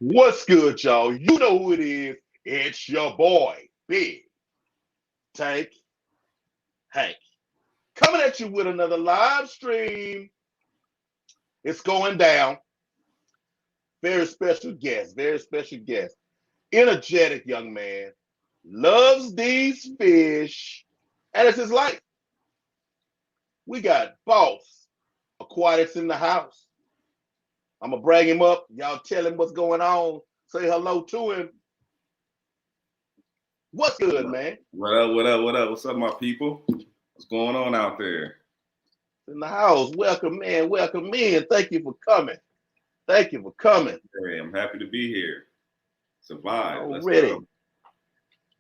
What's good, y'all? You know who it is. It's your boy, Big Tank Hank. Coming at you with another live stream. It's going down. Very special guest, very special guest. Energetic young man. Loves these fish. And it's his life. We got Boss Aquatics in the house. I'm going to bring him up. Y'all tell him what's going on. Say hello to him. What's good, man? What up, what up, what up? What's up, my people? What's going on out there? In the house. Welcome, man. Welcome in. Thank you for coming. Thank you for coming. Hey, I'm happy to be here. Survive. Already.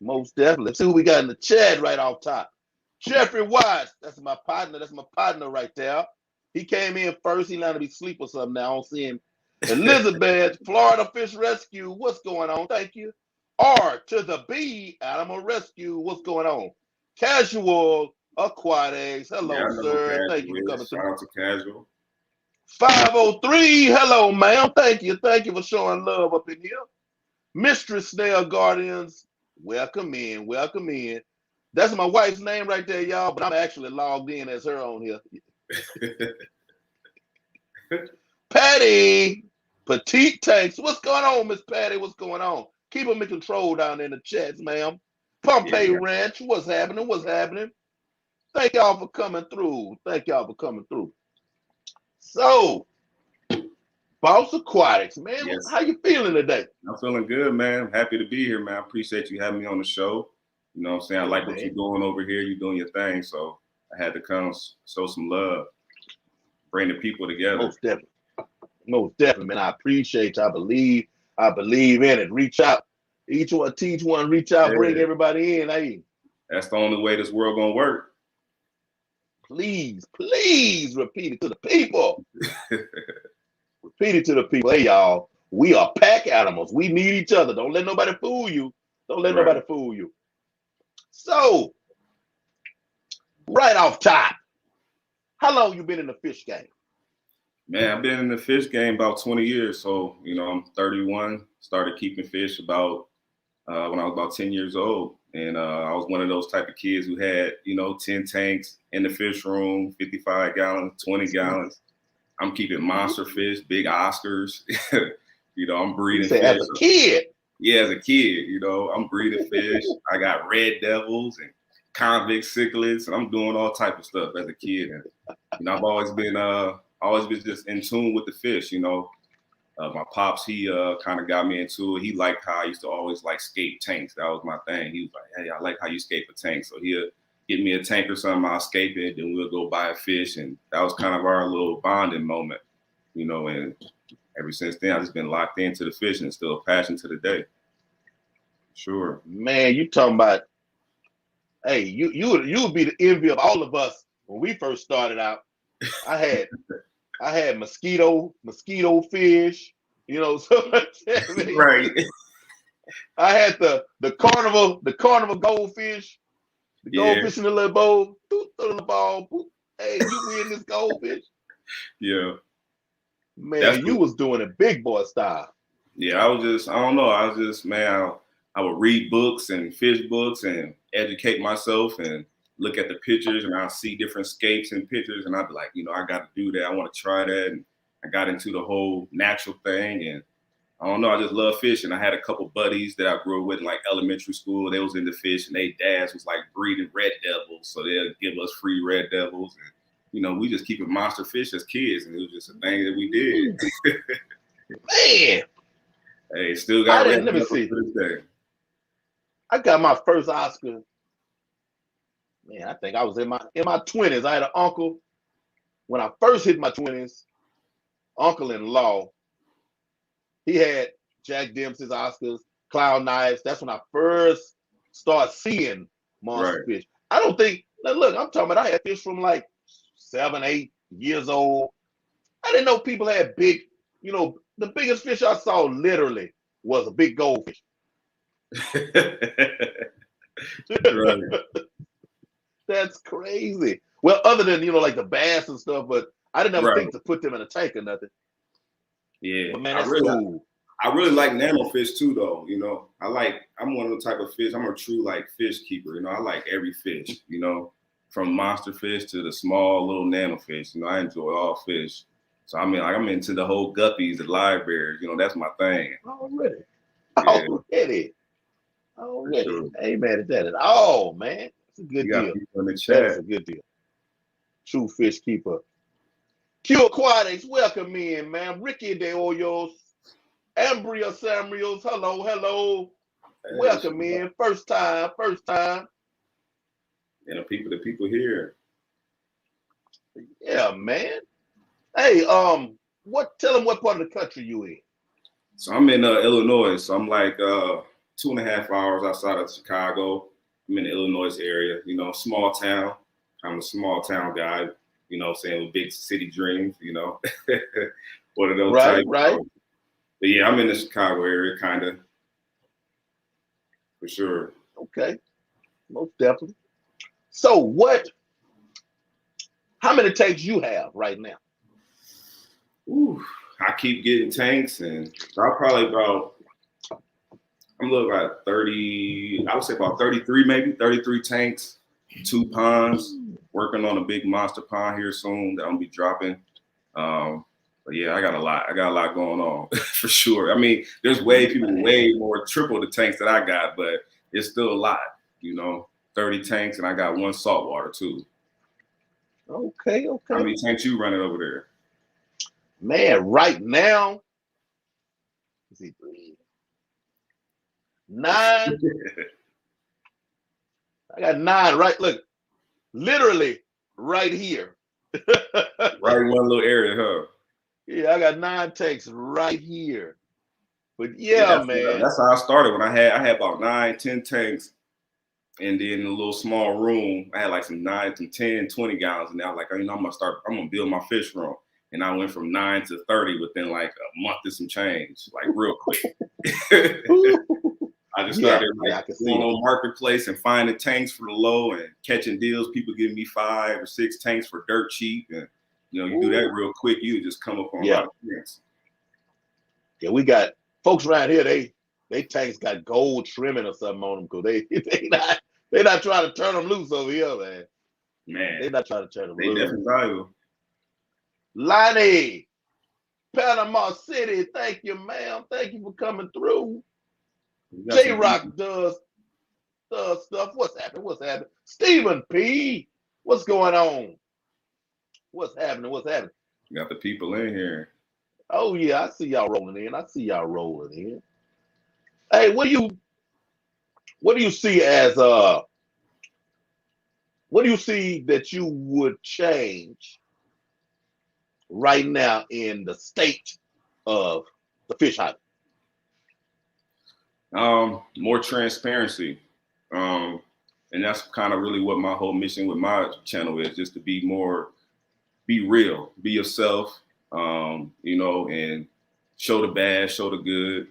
Most definitely. Let's see who we got in the chat right off top. Jeffrey Watts. That's my partner. That's my partner right there. He came in first. He not to be asleep or something now. I don't see him. Elizabeth, Florida Fish Rescue. What's going on? Thank you. R to the B, Animal Rescue. What's going on? Casual Aquatics. Hello, sir. Thank you for coming through. Shout out to Casual. 503. Hello, ma'am. Thank you. Thank you for showing love up in here. Mistress Snail Guardians. Welcome in. Welcome in. That's my wife's name right there, y'all, but I'm actually logged in as her on here. Patty, Petite Tanks. What's going on, Miss Patty? What's going on? Keep them in control down there in the chats, ma'am. Pompeii Ranch. What's happening? What's happening? Thank y'all for coming through. Thank y'all for coming through. So, Boss Aquatics, man, Yes. How you feeling today? I'm feeling good, man. I'm happy to be here, man. I appreciate you having me on the show. You know what I'm saying? I like what you're doing over here. You're doing your thing. So I had to come show some love, bring the people together. Most definitely. Most definitely, man. I appreciate you. I believe in it. Reach out. Each one, teach one, reach out, bring everybody in. Hey. That's the only way this world gonna work. Please, please repeat it to the people. Repeat it to the people. Hey, y'all, we are pack animals. We need each other. Don't let nobody fool you. Don't let nobody fool you. So, right off top, how long you been in the fish game? Man, I've been in the fish game about 20 years. So, you know, I'm 31, started keeping fish about when I was about 10 years old. And I was one of those type of kids who had, 10 tanks in the fish room, 55 gallons, 20 gallons. I'm keeping monster fish, big Oscars. I'm breeding fish. As a kid? Yeah, as a kid, I'm breeding fish. I got red devils and convict cichlids, and I'm doing all type of stuff as a kid. And I've always been just in tune with the fish. My pops, he kind of got me into it. He liked how I used to always skate tanks. That was my thing. He was like, hey, I like how you skate a tank. So he'll get me a tank or something, I'll scape it, then we'll go buy a fish. And that was kind of our little bonding moment, and ever since then, I've just been locked into the fish, and it's still a passion to the day. Sure. Man, you talking about, hey, you would be the envy of all of us when we first started out. I had mosquito fish, so right. I had the carnival goldfish, the goldfish in the little bowl, throw in the ball, boop. Hey, you win this goldfish. Yeah. Man, you was doing it big boy style. Yeah, I would read books and fish books and educate myself and look at the pictures, and I'll see different scapes and pictures, and I'd be like, I got to do that. I want to try that. And I got into the whole natural thing, and I don't know, I just love fishing. I had a couple buddies that I grew up with in elementary school. They was into fish, and their dads was breeding red devils, so they'll give us free red devils. And we just keeping monster fish as kids, and it was just a thing that we did. Man, hey, still got red let me devils see. to this day. I got my first Oscar. Man, I think I was in my 20s. I had an uncle when I first hit my 20s. Uncle-in-law. He had Jack Dempsey's Oscars, Cloud Knives. That's when I first started seeing monster fish. I don't think. Look, I'm talking about I had fish from 7, 8 years old. I didn't know people had big. The biggest fish I saw literally was a big goldfish. Right. That's crazy. Well, other than the bass and stuff, but I didn't ever think to put them in a tank or nothing. Yeah, but man, that's cool. I really like nano fish too, though. You know, I'm one of the type of fish. I'm a true like fish keeper. You know, I like every fish. You know, from monster fish to the small little nano fish. You know, I enjoy all fish. So I mean, like I'm into the whole guppies, the live bears. You know, that's my thing. Already. Yeah, for Already. sure. Ain't mad at that at all, man. It's a good You got deal. people in the That is chat. a good deal. True fish keeper. AQUATICS, welcome in, man. Ricky De Hoyos, Ambria Samuels, hello. Hey, Welcome in. First time. and the people here. Yeah, man. Hey, tell them what part of the country you in. So I'm in Illinois. So I'm like 2.5 hours outside of Chicago. I'm in the Illinois area. You know, small town. I'm a small town guy. You know, saying with big city dreams. You know, one of those types. Right. But yeah, I'm in the Chicago area, kind of, for sure. Okay, most definitely. So how many tanks you have right now? Ooh, I keep getting tanks, and I'm looking at 30, I would say about 33, maybe 33 tanks, 2 ponds, working on a big monster pond here soon that I'm gonna be dropping. But yeah, I got a lot going on for sure. I mean, there's people way more triple the tanks that I got, but it's still a lot, you know, 30 tanks, and I got 1 saltwater too. Okay. How many tanks you running over there? Man, right now, let's see, 9. I got 9 right. Look, literally right here. Right in one little area, huh? Yeah, I got 9 tanks right here. But yeah, man. That's how I started. When I had about 9, 10 tanks, and then in a little small room, I had like some 9 to 10, 20 gallons, and I was like, you know, I'm gonna build my fish room. And I went from 9 to 30 within like a month and some change, like real quick. I just started going on marketplace and finding tanks for the low and catching deals. People giving me 5 or 6 tanks for dirt cheap, and you know, you do that real quick, you just come up on a lot of things. Yeah, we got folks around here. They tanks got gold trimming or something on them because they not trying to turn them loose over here, man. They not trying to turn them loose. They definitely valuable. Lonnie, Panama City, thank you, ma'am. Thank you for coming through. J-Rock does stuff. What's happening? Stephen P, what's going on? What's happening? You got the people in here. Oh yeah, I see y'all rolling in. Hey, what do you see as what do you see that you would change right now in the state of the fish hunt? More transparency. And that's kind of really what my whole mission with my channel is, just to be real, be yourself, you know, and show the bad, show the good,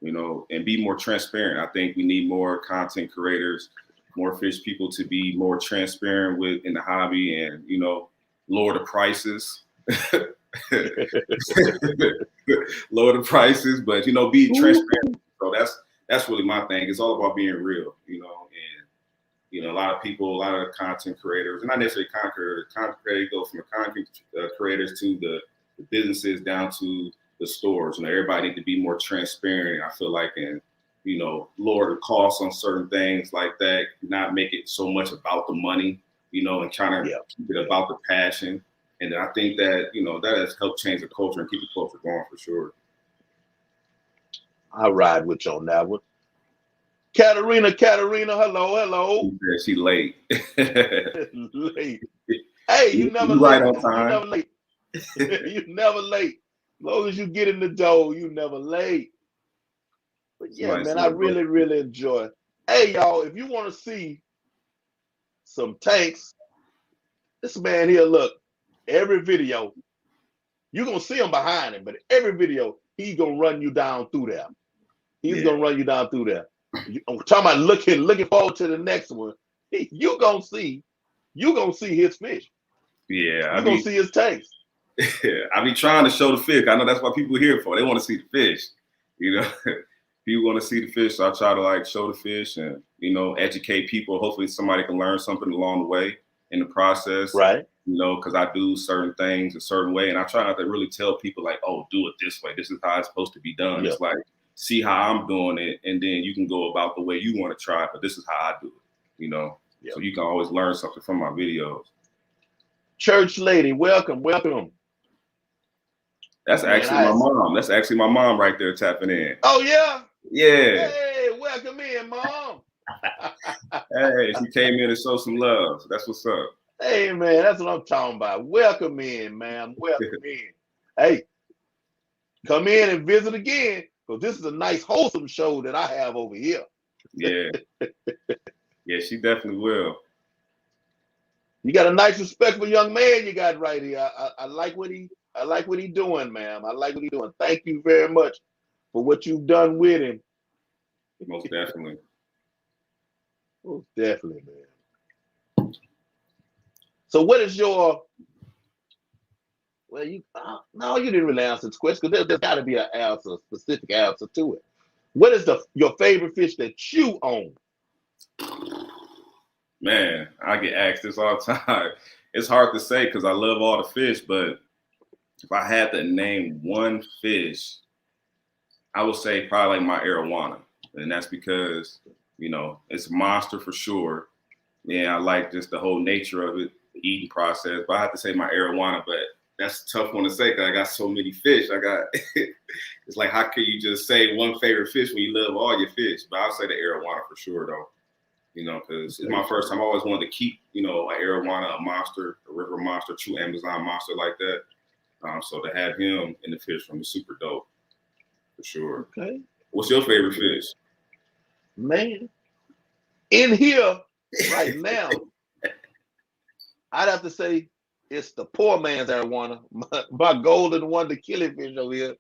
you know, and be more transparent. I think we need more content creators, more fish people to be more transparent in the hobby, and, you know, lower the prices. Lower the prices, but, you know, be transparent. So that's really my thing. It's all about being real, you know, and, you know, a lot of the content creators, and not necessarily content creators, go from the content creators to the businesses down to the stores. You know, everybody need to be more transparent, I feel like, and, you know, lower the costs on certain things like that, not make it so much about the money, you know, and trying to keep it about the passion. And I think that, you know, that has helped change the culture and keep the culture going for sure. I ride with you on that one. Katarina, hello. She late. Late. Hey, you never late. Right on time. You never late. You never late. As long as you get in the door, you never late. But yeah, man, I really enjoy it. Hey, y'all, if you want to see some tanks, this man here, look, every video, you're going to see him behind him, but every video, he's going to run you down through there. He's going to run you down through there. I'm talking about looking forward to the next one. You're going to see his fish. Yeah. You're going to see his tanks. I be trying to show the fish. I know that's what people are here for. They want to see the fish. You know, people want to see the fish. So I try to like show the fish and, you know, educate people. Hopefully somebody can learn something along the way in the process. Right. You know, because I do certain things a certain way. And I try not to really tell people like, oh, do it this way. This is how it's supposed to be done. Yeah. It's like, see how I'm doing it. And then you can go about the way you want to try it. But this is how I do it, you know. Yeah. So you can always learn something from my videos. Church lady, welcome, welcome. That's actually my mom. That's actually my mom right there tapping in. Oh, yeah? Yeah. Hey, welcome in, Mom. Hey, she came in to show some love. So that's what's up. Hey, man, that's what I'm talking about. Welcome in, ma'am. Welcome in. Hey, come in and visit again, because this is a nice, wholesome show that I have over here. Yeah. Yeah, she definitely will. You got a nice, respectful young man you got right here. I like what he doing, ma'am. I like what he doing. Thank you very much for what you've done with him. Most definitely. Most definitely, man. So what is your, well, you no, you didn't really answer this question, because there's got to be an answer, a specific answer to it. What is your favorite fish that you own? Man, I get asked this all the time. It's hard to say because I love all the fish, but if I had to name one fish, I would say probably like my arowana. And that's because, you know, it's a monster for sure. Yeah, I like just the whole nature of it, the eating process. But I have to say my arowana, but that's a tough one to say because I got so many fish. It's like, how can you just say one favorite fish when you love all your fish? But I'll say the arowana for sure, though. You know, because it's my first time. I always wanted to keep, you know, an arowana, a monster, a river monster, true Amazon monster like that. So to have him in the fish room is super dope, for sure. Okay. What's your favorite fish? Man, in here right now, I'd have to say it's the poor man's arowana. My golden one, the killifish over here.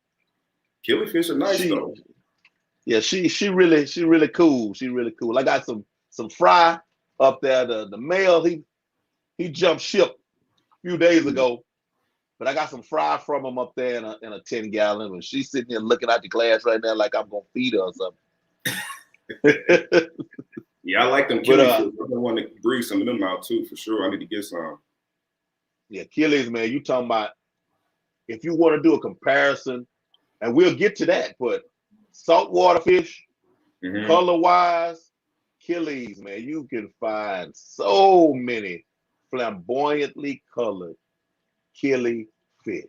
Killifish are nice though. Yeah, she really cool. She really cool. I got some fry up there. The male, he jumped ship a few days ago, but I got some fry from him up there in a 10-gallon, and she's sitting here looking at the glass right now like I'm gonna feed her or something. Yeah, I like them killifish. I want to breed some of them out too, for sure. I need to get some. Yeah, killies, man. You talking about, if you want to do a comparison, and we'll get to that, but saltwater fish, color-wise, killies, man, you can find so many flamboyantly colored killie fish.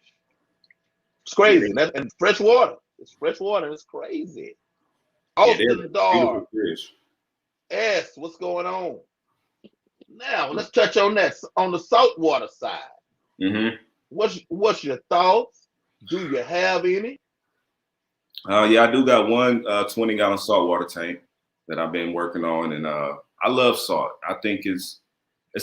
It's crazy. And fresh water. It's fresh water. It's crazy. Austin Dar. S, what's going on? Now let's touch on that on the saltwater side. What's your thoughts? Do you have any? Yeah, I do got one 20-gallon saltwater tank that I've been working on, and I love salt. I think it's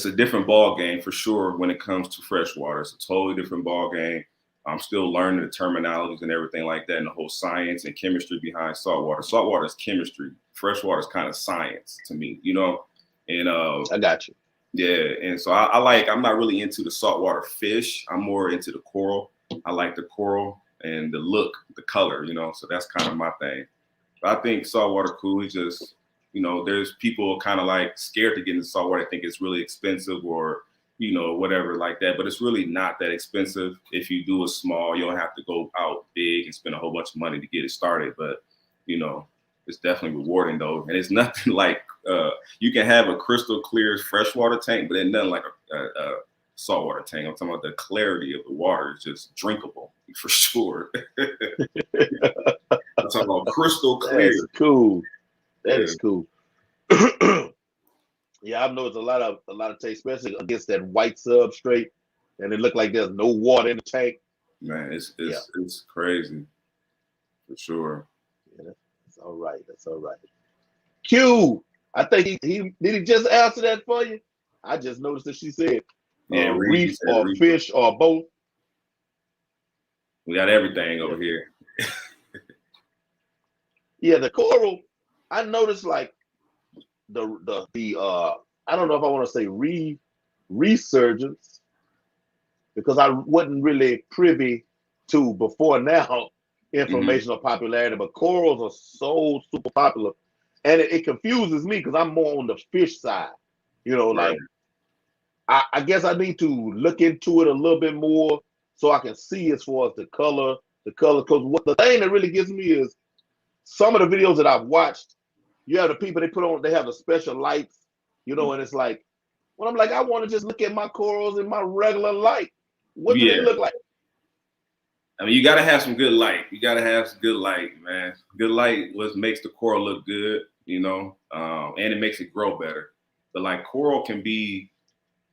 a different ball game for sure when it comes to freshwater. It's a totally different ball game. I'm still learning the terminologies and everything like that, and the whole science and chemistry behind saltwater. Saltwater is chemistry. Freshwater is kind of science to me, you know. And I got you. Yeah, and so I'm not really into the saltwater fish. I'm more into the coral. I like the coral and the look, the color, you know. So that's kind of my thing. But I think saltwater cool is just, you know, there's people kind of like scared to get into saltwater. I think it's really expensive or, you know, whatever like that. But it's really not that expensive. If you do it small, you don't have to go out big and spend a whole bunch of money to get it started. But, you know, it's definitely rewarding though. And it's nothing like, you can have a crystal clear freshwater tank, but it's nothing like a saltwater tank. I'm talking about the clarity of the water is just drinkable for sure. I'm talking about crystal clear. That's cool. That is cool. Yeah, I've noticed a lot of taste, especially against that white substrate, and it looked like there's no water in the tank. Man, it's crazy for sure. Yeah, that's all right. That's all right. Q, I think he did he just answer that for you? I just noticed that she said reef or reef. Fish or both. We got everything over here. Yeah, the coral. I noticed like the I don't know if I want to say resurgence, because I wasn't really privy to before now Mm-hmm. information or popularity. But corals are so super popular, and it confuses me because I'm more on the fish side. You know, Right. like I guess I need to look into it a little bit more so I can see as far as the color. Because what the thing that really gets me is some of the videos that I've watched. You have the people they put on, they have the special lights, you know, and it's like, when I'm like, I want to just look at my corals in my regular light. What do they Yeah. look like? I mean, you got to have some good light. You got to have some good light, man. Good light what makes the coral look good, you know, and it makes it grow better. But like coral can be,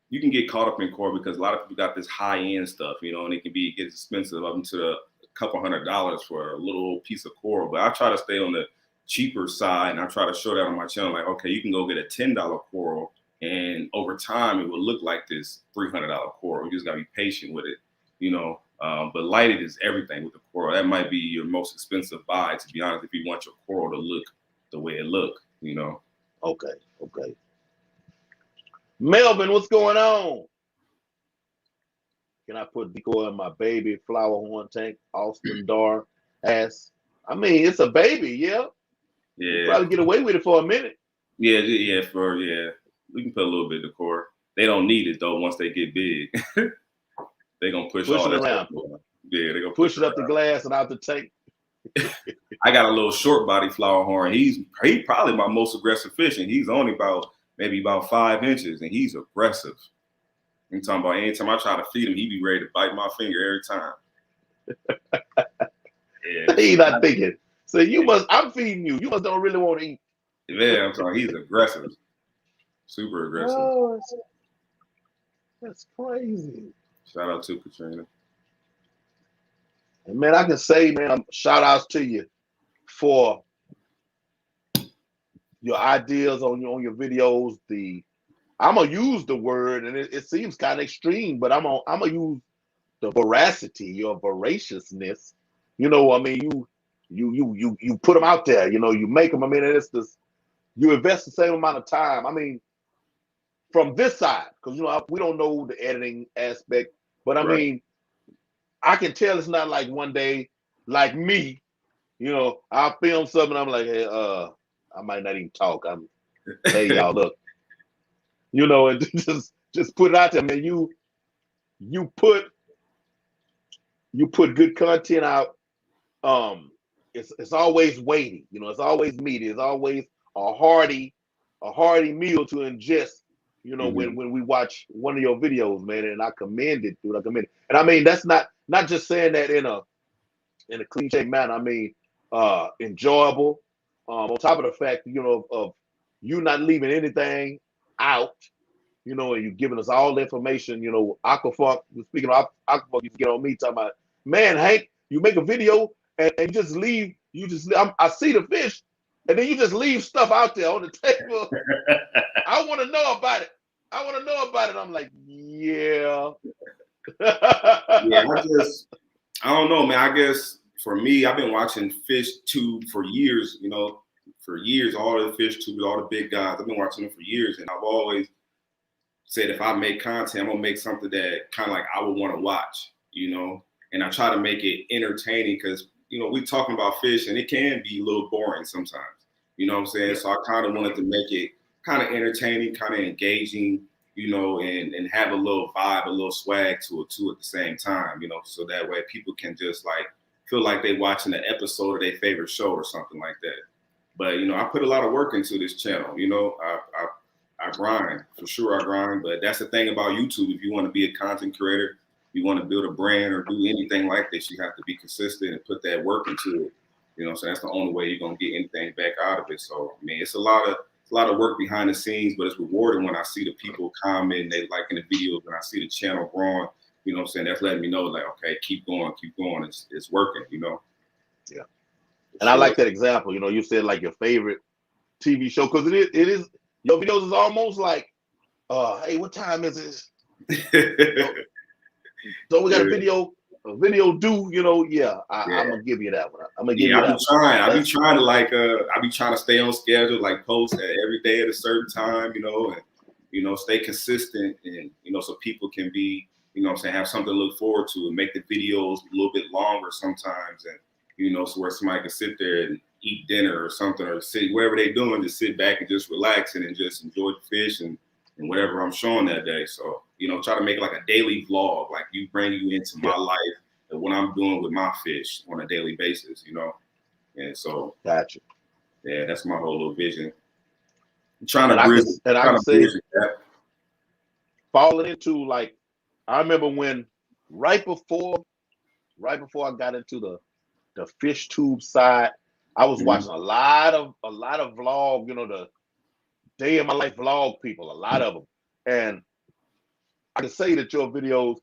you can get caught up in coral because a lot of people got this high end stuff, you know, and it can be get expensive up into a couple $100s for a little old piece of coral. But I try to stay on the cheaper side, and I try to show that on my channel. Like, okay, you can go get a $10 coral, and over time it will look like this $300 coral. You just gotta be patient with it, you know. But lighted is everything with the coral. That might be your most expensive buy, to be honest, if you want your coral to look the way it look, you know. Okay, okay. Melvin, what's going on? Can I put decoy in my baby flower horn tank? Austin Dar asks. I mean, it's a baby, yeah. You Yeah, probably get away with it for a minute. yeah. We can put a little bit of decor. They don't need it though. Once they get big, they gonna push Push all it that stuff around. around. Yeah, they gonna Push push it it up the around. glass and out the tank. I got a little short body flower horn. He probably my most aggressive fish, and he's only maybe about 5 inches, and he's aggressive. I'm talking about anytime I try to feed him, he be ready to bite my finger every time. Yeah, He's not thinking. So I'm feeding you. You must don't really want to eat. yeah, I'm talking. He's aggressive, super aggressive. Oh, that's crazy. Shout out to Katrina. And man, I can say, man, shout outs to you for your ideas on your videos. I'm gonna use the word, and it seems kind of extreme, but I'm gonna use the veracity, your voraciousness. You know, I mean, you put them out there. You know, you make them. I mean, it's this. You invest the same amount of time. I mean, from this side, because you know we don't know the editing aspect, but I Right. mean, I can tell it's not like one day, like me. You know, I film something. I'm like, hey, I might not even talk. Hey, y'all, look. You know, and just put it out there, man. You put good content out. It's always weighty. You know, it's always meaty. It's always a hearty meal to ingest. You know, Mm-hmm. when we watch one of your videos, man, and I commend it, dude. I commend it. And I mean, that's not just saying that in a cliche manner. I mean, enjoyable. On top of the fact, you know, of you not leaving anything out. You know, and you giving us all the information. You know, Aquafunk. Speaking of Aquafunk, you get on me talking about, man, Hank, you make a video and you just leave. I see the fish, and then you just leave stuff out there on the table. I want to know about it. I'm like, yeah. Yeah, I don't know, man. I guess for me, I've been watching Fish Tube for years, you know, all the Fish Tube, all the big guys. I've been watching them for years, and I've always said if I make content, I'm gonna make something that kind of like I would want to watch, you know, and I try to make it entertaining because, you know, we talking about fish and it can be a little boring sometimes, you know what I'm saying? Yeah. So I kind of wanted to make it kind of entertaining, kind of engaging, you know, and have a little vibe, a little swag to it too at the same time, you know, so that way people can just like feel like they watching an episode of their favorite show or something like that. But, you know, I put a lot of work into this channel, you know, I grind, for sure I grind, but that's the thing about YouTube. If you want to be a content creator, you want to build a brand or do anything like this, you have to be consistent and put that work into it. You know, so that's the only way you're gonna get anything back out of it. So I mean, it's a lot of work behind the scenes, but it's rewarding when I see the people comment, they liking the videos, and I see the channel growing. You know what I'm saying? That's letting me know, like, okay, keep going. It's working, you know. Yeah. For And I sure. like that example. You know, you said like your favorite TV show because it is your videos is almost like, hey, what time is it? So we got a video due. You know, yeah, Yeah. I'm gonna give you that one. I'm gonna give Yeah, you that one. I be trying to like I be trying to stay on schedule, like post every day at a certain time, you know, and you know, stay consistent and you know, so people can be you know what I'm saying, have something to look forward to and make the videos a little bit longer sometimes. And, you know, so where somebody can sit there and eat dinner or something, or sit wherever they're doing, just sit back and just relax and just enjoy the fish and whatever I'm showing that day. So, you know, try to make it like a daily vlog, like you bring you into my life and what I'm doing with my fish on a daily basis, you know. And so, gotcha. Yeah, that's my whole little vision. I'm trying And to I bridge, can say, the gap. falling into, like, I remember when right before I got into the fish tube side, I was watching a lot of vlog, you know, the day in my life vlog people, a lot of them. And I can say that your videos,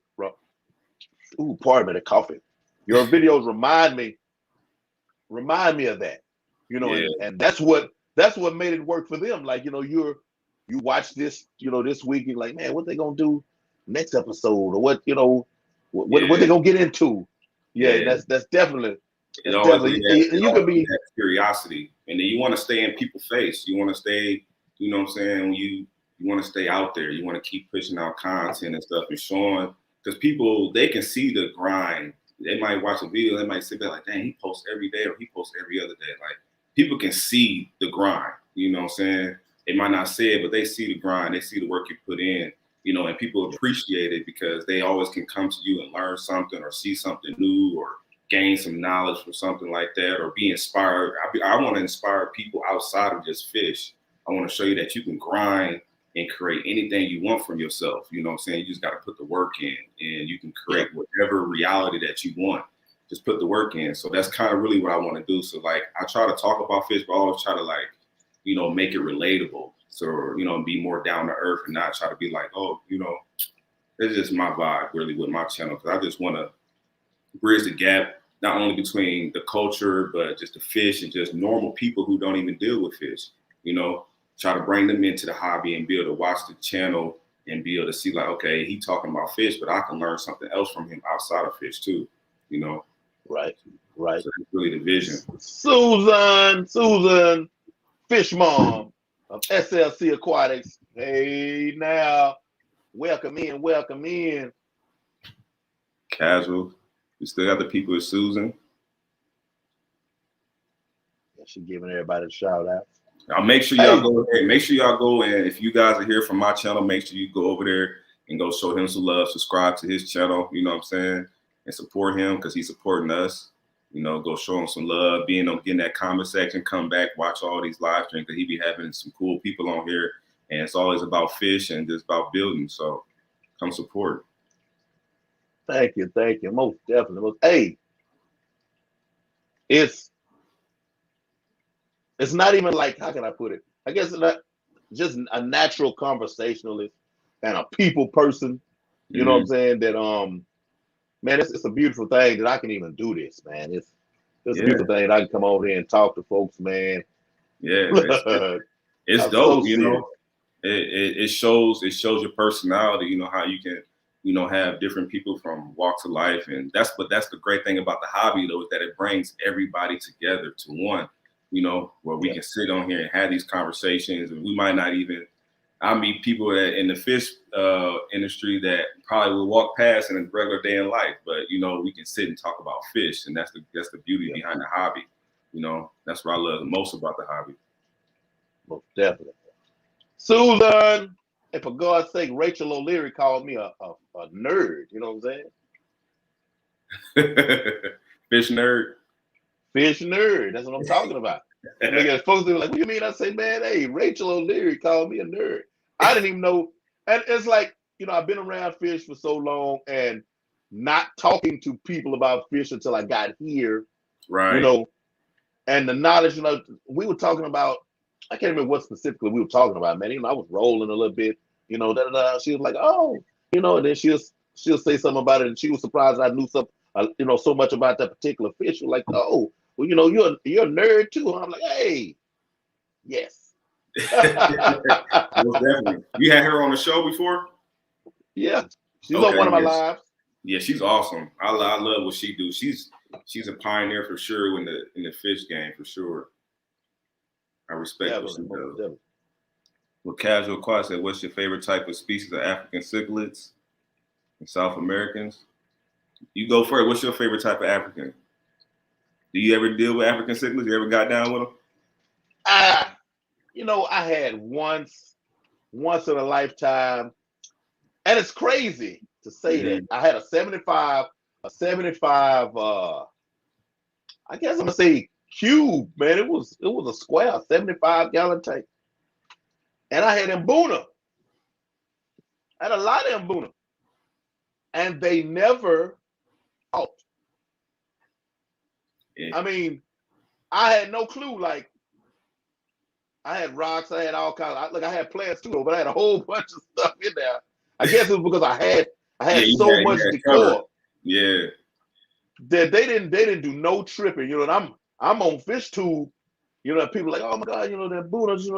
pardon me, the coffee. Your videos remind me of that, you know, and that's what made it work for them. Like, you know, you watch this, you know, this week, you're like, man, what they gonna do next episode, or what, you know, what they gonna get into? Yeah, that's definitely. It always You could be that curiosity, and then you want to stay in people's face. You want to stay, you know what I'm saying? You want to stay out there. You want to keep pushing out content and stuff and showing, because people, they can see the grind. They might watch a video, they might sit there like, dang, he posts every day or he posts every other day. Like, people can see the grind, you know what I'm saying? They might not say it, but they see the grind. They see the work you put in, you know, and people appreciate it because they always can come to you and learn something or see something new or gain some knowledge from something like that, or be inspired. I want to inspire people outside of just fish. I want to show you that you can grind and create anything you want from yourself. You know what I'm saying? You just got to put the work in, and you can create whatever reality that you want. Just put the work in. So that's kind of really what I want to do. So, like, I try to talk about fish, but I always try to, like, you know, make it relatable. So, you know, be more down to earth and not try to be like, oh, you know, it's just my vibe really with my channel. Because I just want to bridge the gap, not only between the culture, but just the fish and just normal people who don't even deal with fish, you know, try to bring them into the hobby and be able to watch the channel and be able to see, like, okay, he talking about fish, but I can learn something else from him outside of fish too, you know? right. So that's really the vision. Susan, fish mom of SLC Aquatics. Hey, now, welcome in. Casual. We still got the people with Susan. Yeah, she giving everybody a shout out. I'll make sure y'all go ahead. Make sure y'all go, and if you guys are here from my channel, make sure you go over there and go show him some love. Subscribe to his channel, you know what I'm saying, and support him because he's supporting us. You know, go show him some love. Get in that comment section. Come back, watch all these live streams because he be having some cool people on here, and it's always about fish and just about building. So come support. Thank you, most definitely. Hey, it's not even like, how can I put it? I guess it's not just a natural conversationalist and a people person. You know what I'm saying? That man, it's a beautiful thing that I can even do this, man. It's a beautiful thing that I can come over here and talk to folks, man. Yeah, it's dope. So you know, it shows your personality. You know how you can, you know, have different people from walks of life, and that's the great thing about the hobby, though, is that it brings everybody together to one. You know, where we can sit on here and have these conversations, and we might not even. I meet people that in the fish industry that probably will walk past in a regular day in life, but you know, we can sit and talk about fish, and that's the beauty behind the hobby. You know, that's what I love the most about the hobby. Most definitely. Susan, and for God's sake, Rachel O'Leary called me a nerd. You know what I'm saying? Fish nerd. Fish nerd. That's what I'm talking about. Nigga, folks be like, what do you mean? I say, man, hey, Rachel O'Leary called me a nerd. I didn't even know. And it's like, you know, I've been around fish for so long and not talking to people about fish until I got here. Right. You know, and the knowledge, you know, we were talking about, I can't remember what specifically we were talking about, man. You know, I was rolling a little bit, you know, she was like, oh, you know, and then she'll say something about it, and she was surprised I knew something, you know, so much about that particular fish. Like, oh, well, you know, you're a nerd too. And I'm like, hey, yes. Most definitely. You had her on the show before? Yeah, she's on one of my lives. Yeah, she's awesome. I love what she do. She's a pioneer for sure in the fish game for sure. I respect what she does. Well, Casual Aquatics said, what's your favorite type of species of African cichlids? South Americans. You go first. What's your favorite type of African? Do you ever deal with African cichlids? You ever got down with them? I had once in a lifetime, and it's crazy to say that I had a 75, I guess I'm gonna say cube, man. It was a square, 75-gallon tank. And I had Mbuna. I had a lot of Mbuna. And they never out. Yeah. I mean, I had no clue. Like, I had rocks, I had all kinds. I had plants too, but I had a whole bunch of stuff in there. I guess it was because I had so much decor. Yeah. That they didn't do no tripping, and I'm on fish tube, people like, oh my God, they're Buddhas,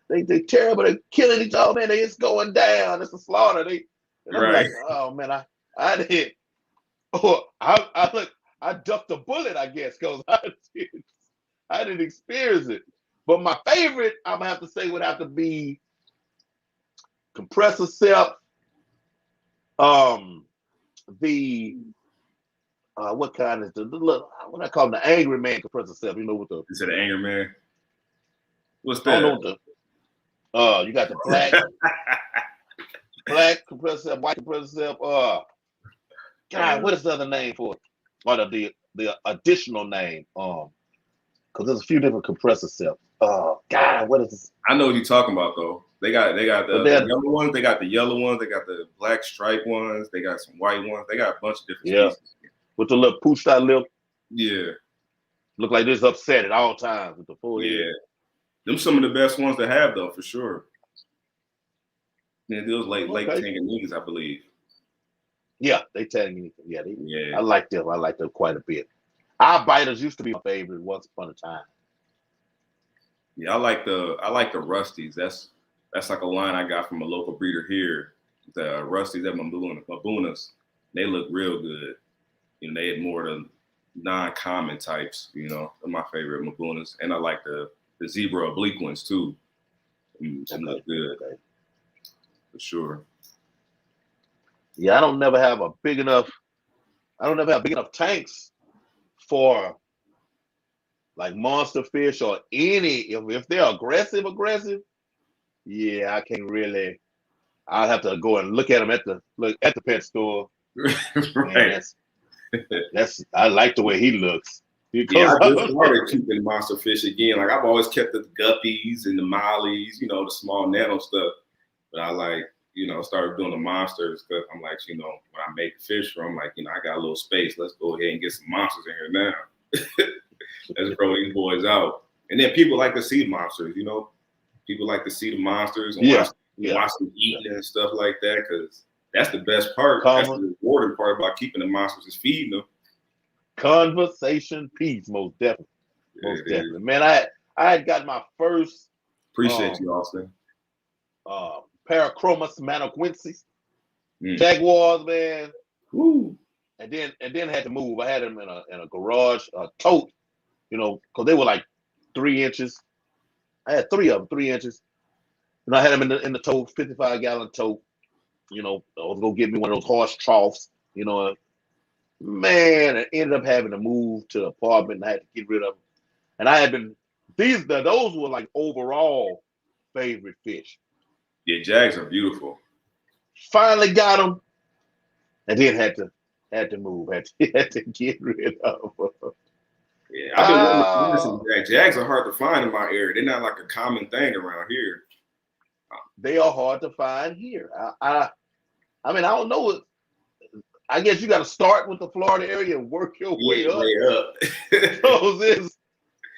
they terrible, they're killing each other, man, it's going down, it's a slaughter. I'm like, oh man, I ducked a bullet, I guess, because I didn't experience it. But my favorite, I'm gonna have to say, would have to be compressor sep, what kind is what I call them, the angry man compressor sep, with the. Is it an angry man? What's that? I don't know you got the black compressor sep, white compressor sep. God, what is the other name for it? Or the additional name? Because there's a few different compressor seps. God, what is this? I know what you're talking about though. They got the yellow ones, they got the yellow ones, they got the black stripe ones, they got some white ones, they got a bunch of different species. With the little pooched out lip. Yeah. Look like this upset at all times with the full head. Yeah. Them some of the best ones to have though, for sure. Yeah, those Lake Tanganyikans, I believe. Yeah, they Tanganyika. Yeah, I like them. I like them quite a bit. Our biters used to be my favorite once upon a time. Yeah, I like the Rusties. That's like a line I got from a local breeder here. The Rusties at Mabunas. They look real good. They had more than non-common types. They're my favorite Mabunas, and I like the zebra oblique ones too. They look good, for sure. Yeah, I don't never have big enough tanks for like monster fish or any. If they're aggressive, yeah, I can't really. I'll have to go and look at them at the pet store. Right. That's I like the way he looks. Yeah, I just started keeping monster fish again. Like, I've always kept the guppies and the mollies, the small nano stuff. But I like, started doing the monsters because I'm like, when I make fish from, like, I got a little space. Let's go ahead and get some monsters in here now. Let's grow these boys out. And then people like to see monsters, People like to see the monsters and watch them eating and stuff like that, because that's the best part. That's the rewarding part about keeping the monsters is feeding them. Conversation piece, most definitely. Most definitely. Man, I had got my first. Appreciate you, Austin. Parachromus manoquensis. Jaguars, man. Woo. And then had to move. I had them in a garage, tote, because they were like 3 inches. I had 3 of them, 3 inches. And I had them in the tote, 55-gallon tote. I was gonna get me one of those horse troughs, Man, I ended up having to move to the apartment, and I had to get rid of them. And I had been those were like overall favorite fish. Yeah, Jags are beautiful. Finally got them, and then had to move, had to get rid of them. Yeah, I've been listening to Jags. Jags are hard to find in my area. They're not like a common thing around here. They are hard to find here. I mean, I don't know. I guess you got to start with the Florida area and work your way up.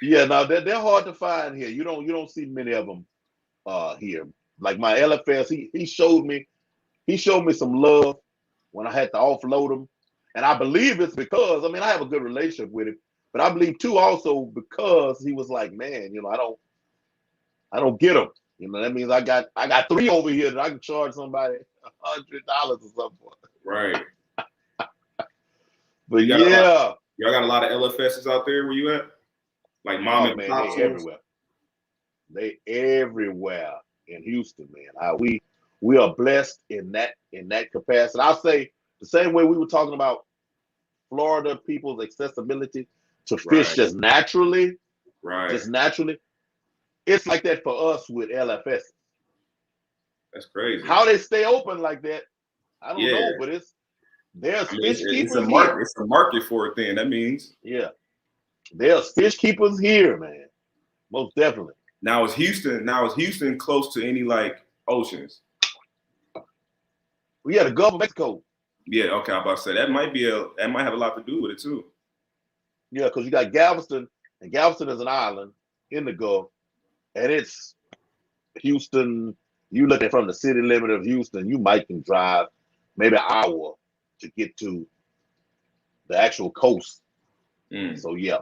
No, they're hard to find here. You don't see many of them here. Like my LFS, he showed me some love when I had to offload him, and I believe it's because I have a good relationship with him, but I believe too also because he was like, man, I don't get them. That means I got 3 over here that I can charge somebody $100 or something. Right. But y'all got a lot of LFSs out there where you at? Like mom and pop? They everywhere. They everywhere in Houston, man. We are blessed in that capacity. I'll say The same way we were talking about Florida people's accessibility to fish Right. just naturally, Right. it's like that for us with LFS. That's crazy. How they stay open like that, I don't Yeah. know, but there's I mean, fish it's a keepers market. here. It's a market for it. Then that means. Yeah, there's fish keepers here, man. Most definitely. Now is Houston close to any like oceans? We had the Gulf of Mexico. Yeah, okay, I'm about to say that might have a lot to do with it too. Yeah, because you got Galveston, and Galveston is an island in the Gulf, and it's Houston. You look at from the city limit of Houston, you might can drive maybe an hour to get to the actual coast. So yeah,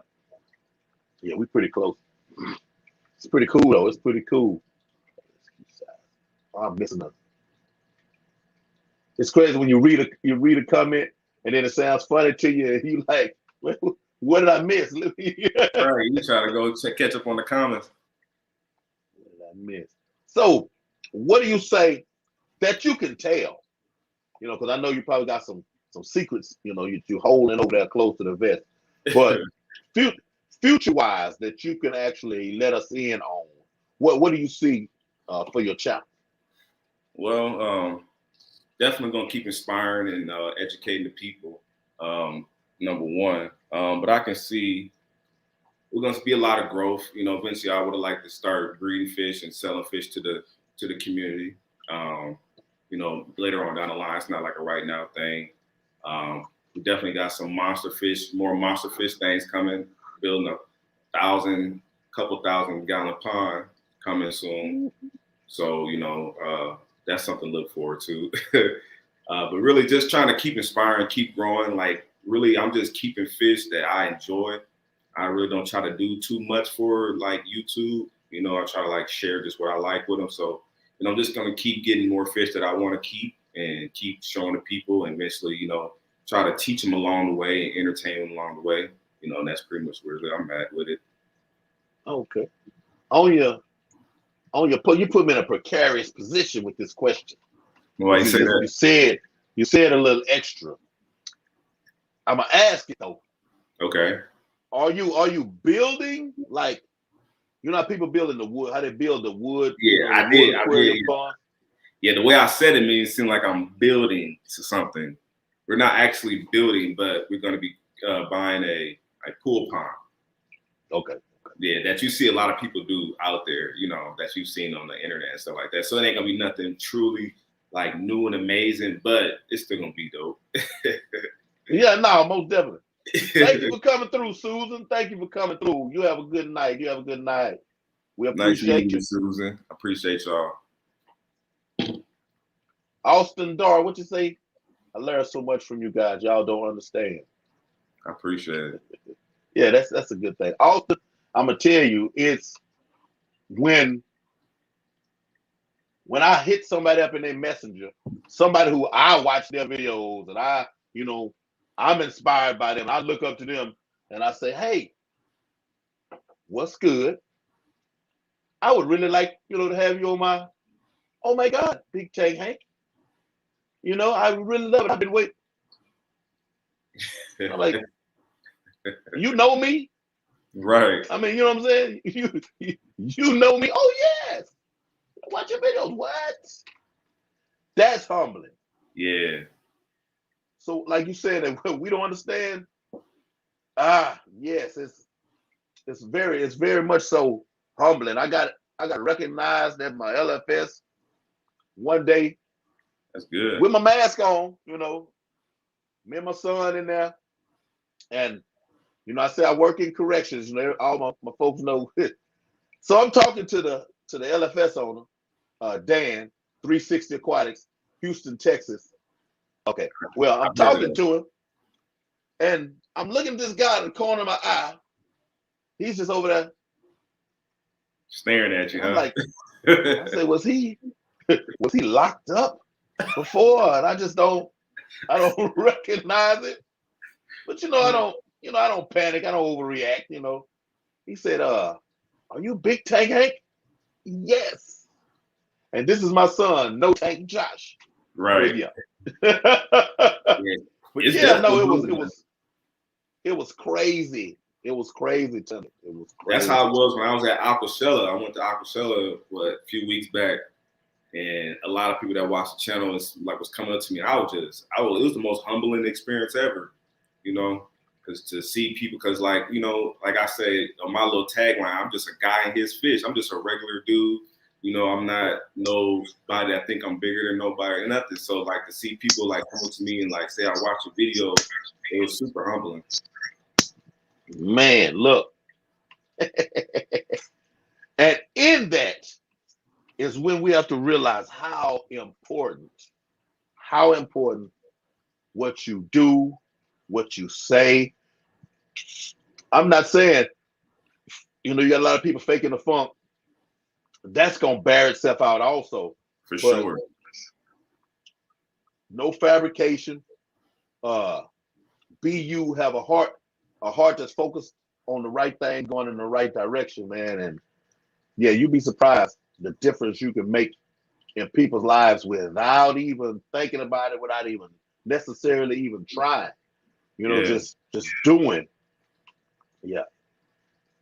we pretty close. It's pretty cool though. It's pretty cool. Oh, I'm missing a. It's crazy when you read a comment and then it sounds funny to you and you like, what did I miss? Right, you try to go catch up on the comments. What did I miss? So, what do you say that you can tell? Because I know you probably got some secrets. You holding over there close to the vest, but future wise, that you can actually let us in on. What do you see for your channel? Well, definitely gonna keep inspiring and educating the people. Number one, but I can see we're gonna be a lot of growth. Eventually I would have liked to start breeding fish and selling fish to the community. Later on down the line, it's not like a right now thing. We definitely got some more monster fish things coming. Building a couple thousand gallon pond coming soon. So that's something to look forward to. But really just trying to keep inspiring, keep growing. Like really, I'm just keeping fish that I enjoy. I really don't try to do too much for like YouTube. I try to like share just what I like with them. So, I'm just going to keep getting more fish that I want to keep and keep showing the people and eventually, try to teach them along the way and entertain them along the way. And that's pretty much where I'm at with it. Okay. You put me in a precarious position with this question. Why you say that? You said a little extra. I'm gonna ask it though. Okay. Are you building like how people build in the wood? How they build the wood? Yeah, I did. Yeah, the way I said it made it seem like I'm building to something. We're not actually building, but we're going to be buying a pool pond. Okay. Yeah, that you see a lot of people do out there, that you've seen on the internet and stuff like that. So it ain't gonna be nothing truly like new and amazing, but it's still gonna be dope. Yeah, no, most definitely. Thank you for coming through, Susan. Thank you for coming through. You have a good night. We appreciate you, Susan. Appreciate y'all. Austin Dar, what you say? I learned so much from you guys. Y'all don't understand. I appreciate it. Yeah, that's a good thing. Austin, I'm gonna tell you, it's when I hit somebody up in their messenger, somebody who I watch their videos and I'm inspired by them. I look up to them and I say, hey, what's good? I would really like, to have you on my, oh my God, Big Tank Hank. I really love it. I've been waiting. I'm like, you know me? Right. I mean, you know what I'm saying? You know me? Oh, yes. Watch your videos. What? That's humbling. Yeah. So, like you said, that we don't understand. Yes, it's very much so humbling. I got recognized at my LFS one day. That's good. With my mask on, me and my son in there, and I say I work in corrections. All my folks know. So I'm talking to the LFS owner, Dan, 360 Aquatics, Houston, Texas. Okay, well, I'm talking to him, and I'm looking at this guy in the corner of my eye. He's just over there staring at you. I'm like, I say, was he locked up before? And I don't recognize it. But I don't panic. I don't overreact. He said, are you Big Tank Hank? Yes. And this is my son, No Tank Josh. Right. Yeah. Yeah. But It's yeah, no, definitely humbling. it was crazy. It was crazy to me. It was That's crazy. how it was when I was at Aquashella. I went to Aquashella a few weeks back, and a lot of people that watch the channel was coming up to me. It was the most humbling experience ever, you know, because to see people, because like like I say on my little tagline, I'm just a guy in his fish. I'm just a regular dude. I'm not nobody that think I'm bigger than nobody or nothing. So like to see people like come up to me and like say I watched a video, it was super humbling. Man, look. And in that is when we have to realize how important what you do, what you say. I'm not saying, you got a lot of people faking the funk. That's gonna bear itself out also. For But sure. no fabrication. Be you, have a heart that's focused on the right thing, going in the right direction, man. And yeah, you'd be surprised the difference you can make in people's lives without even thinking about it, without even necessarily even trying. Yeah. Just doing. Yeah.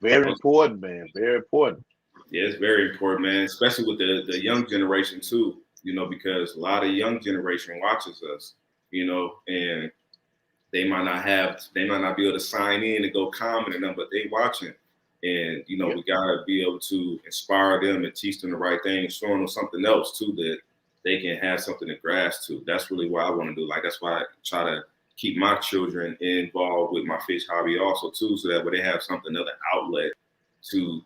Very important, man. Very important. Yeah, it's very important, man, especially with the young generation too, because a lot of young generation watches us, and they might not be able to sign in and go comment and them, but they watching. And, we gotta be able to inspire them and teach them the right thing and show them something else too that they can have something to grasp to. That's really what I want to do. Like that's why I try to keep my children involved with my fish hobby also too, so that way they have something, another outlet to,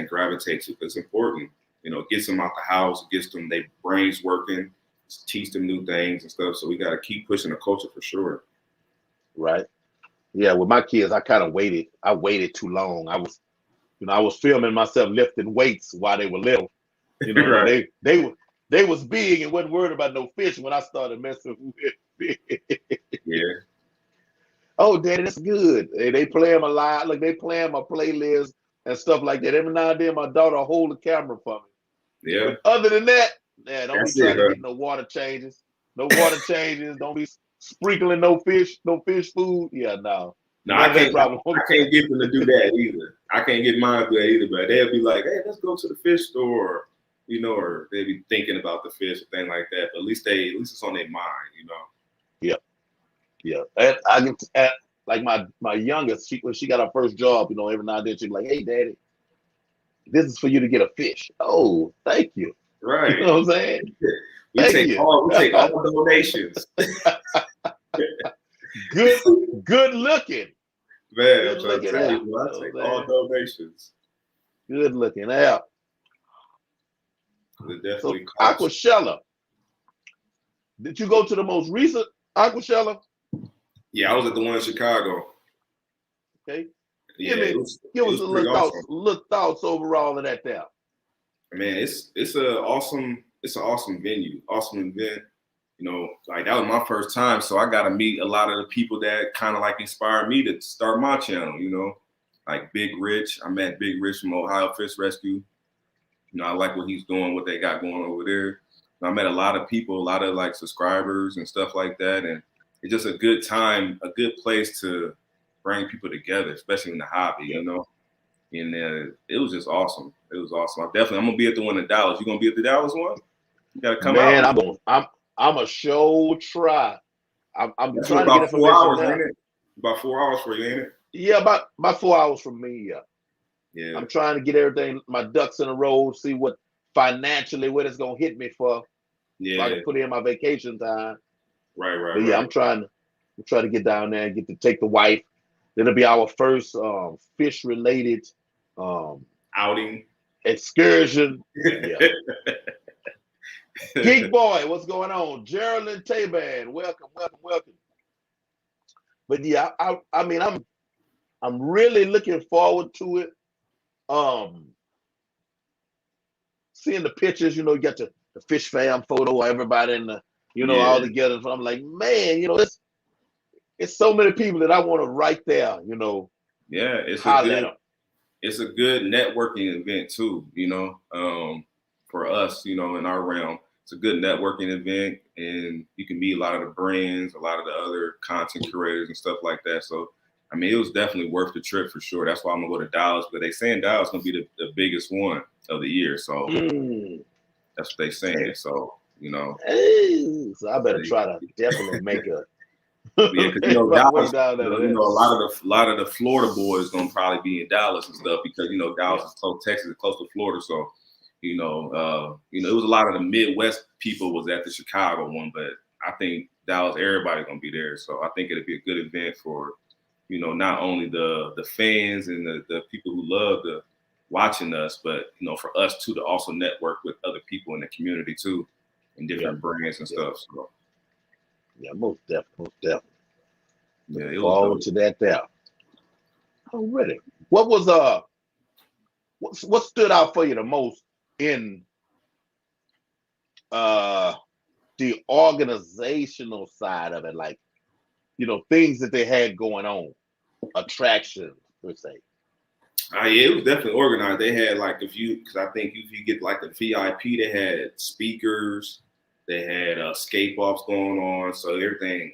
gravitate to, because it's important. It gets them out the house, it gets them their brains working, teach them new things and stuff. So we got to keep pushing the culture for sure. Right. Yeah. With my kids, I kind of waited. I waited too long. I was filming myself lifting weights while they were little. Right. They was big and wasn't worried about no fish when I started messing with fish. Yeah. Oh, Daddy, that's good. They play them a lot. Like they play my playlist and stuff like that. Every now and then, my daughter hold the camera for me. Yeah. But other than that, don't be That's trying it, to get no water changes. No water changes. Don't be sprinkling no fish food. Yeah, no. No, None of that problem. I can't get them to do that either. I can't get mine to do that either. But they'll be like, "Hey, let's go to the fish store," or they be thinking about the fish or thing like that. But at least it's on their mind. Yeah, yeah. And I get like my youngest. When she got her first job, every now and then she'd be like, "Hey, Daddy, this is for you to get a fish." Oh, thank you. Right. You know what I'm saying? We Thank take you. all donations. Good looking. Man, I'm trying to tell you, I take all donations. Good looking out. So Aquashella. Did you go to the most recent Aquashella? Yeah, I was at the one in Chicago. Okay. Yeah, give us a little thoughts overall of that there. Man, it's an awesome venue, awesome event. Like that was my first time, so I got to meet a lot of the people that kind of like inspired me to start my channel. Like Big Rich. I met Big Rich from Ohio Fish Rescue. I like what he's doing, what they got going over there. And I met a lot of people, a lot of like subscribers and stuff like that, and it's just a good time, a good place to bring people together, especially in the hobby. And it was just awesome. It was awesome. I'm gonna be at the one in Dallas. You gonna be at the Dallas one? You gotta come out. Man, I'm a show try. I'm trying to get information 4 hours, now. ain't it? About 4 hours for you, ain't it? Yeah, about 4 hours from me. Yeah. Yeah. I'm trying to get everything, my ducks in a row, see what financially what it's gonna hit me for. Yeah. So I can put in my vacation time. Right. But yeah, I'm trying to get down there and get to take the wife. It'll be our first fish related outing excursion. Yeah. Geek Boy, what's going on? Geraldine Taban, welcome. But yeah, I mean, I'm really looking forward to it. Seeing the pictures, you got the fish fam photo, everybody in the, all together. So I'm like, man, it's so many people that I want to right there, Yeah, it's a good networking event too, for us, in our realm. it's a good networking event, and you can meet a lot of the brands, a lot of the other content curators and stuff like that. So, I mean, it was definitely worth the trip for sure. That's why I'm gonna go to Dallas. But they saying Dallas is gonna be the biggest one of the year. So that's what they saying. So, you know, so I better try to definitely make a yeah, because Dallas, down there. a lot of the Florida boys gonna probably be in Dallas and stuff because Dallas is close, Texas is close to Florida, so it was a lot of the Midwest people was at the Chicago one, but I think Dallas, everybody gonna be there, so I think it'll be a good event for not only the fans and the people who love watching us, but for us too to also network with other people in the community too, and different brands and stuff. So. Yeah, most definitely. Yeah, it was forward to that there. Already. What was what stood out for you the most in the organizational side of it, like things that they had going on, attractions per se? Yeah, it was definitely organized. They had because I think if you get like the VIP, they had speakers, they had escape offs going on, so everything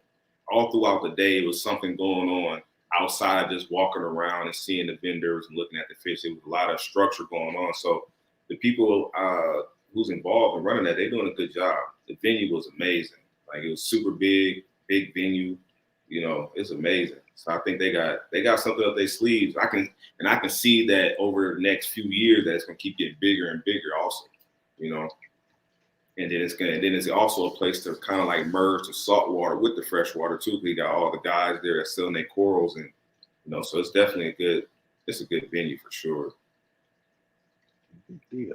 all throughout the day was something going on outside just walking around and seeing the vendors and looking at the fish. It was a lot of structure going on. So the people who's involved in running that, they're doing a good job. The venue was amazing. Like it was super big venue. It's amazing. So I think they got something up their sleeves. I can see that over the next few years that it's gonna keep getting bigger and bigger also. And then it's also a place to kind of like merge the saltwater with the freshwater too. We got all the guys there that selling their corals, and so it's definitely a good venue for sure. Yeah.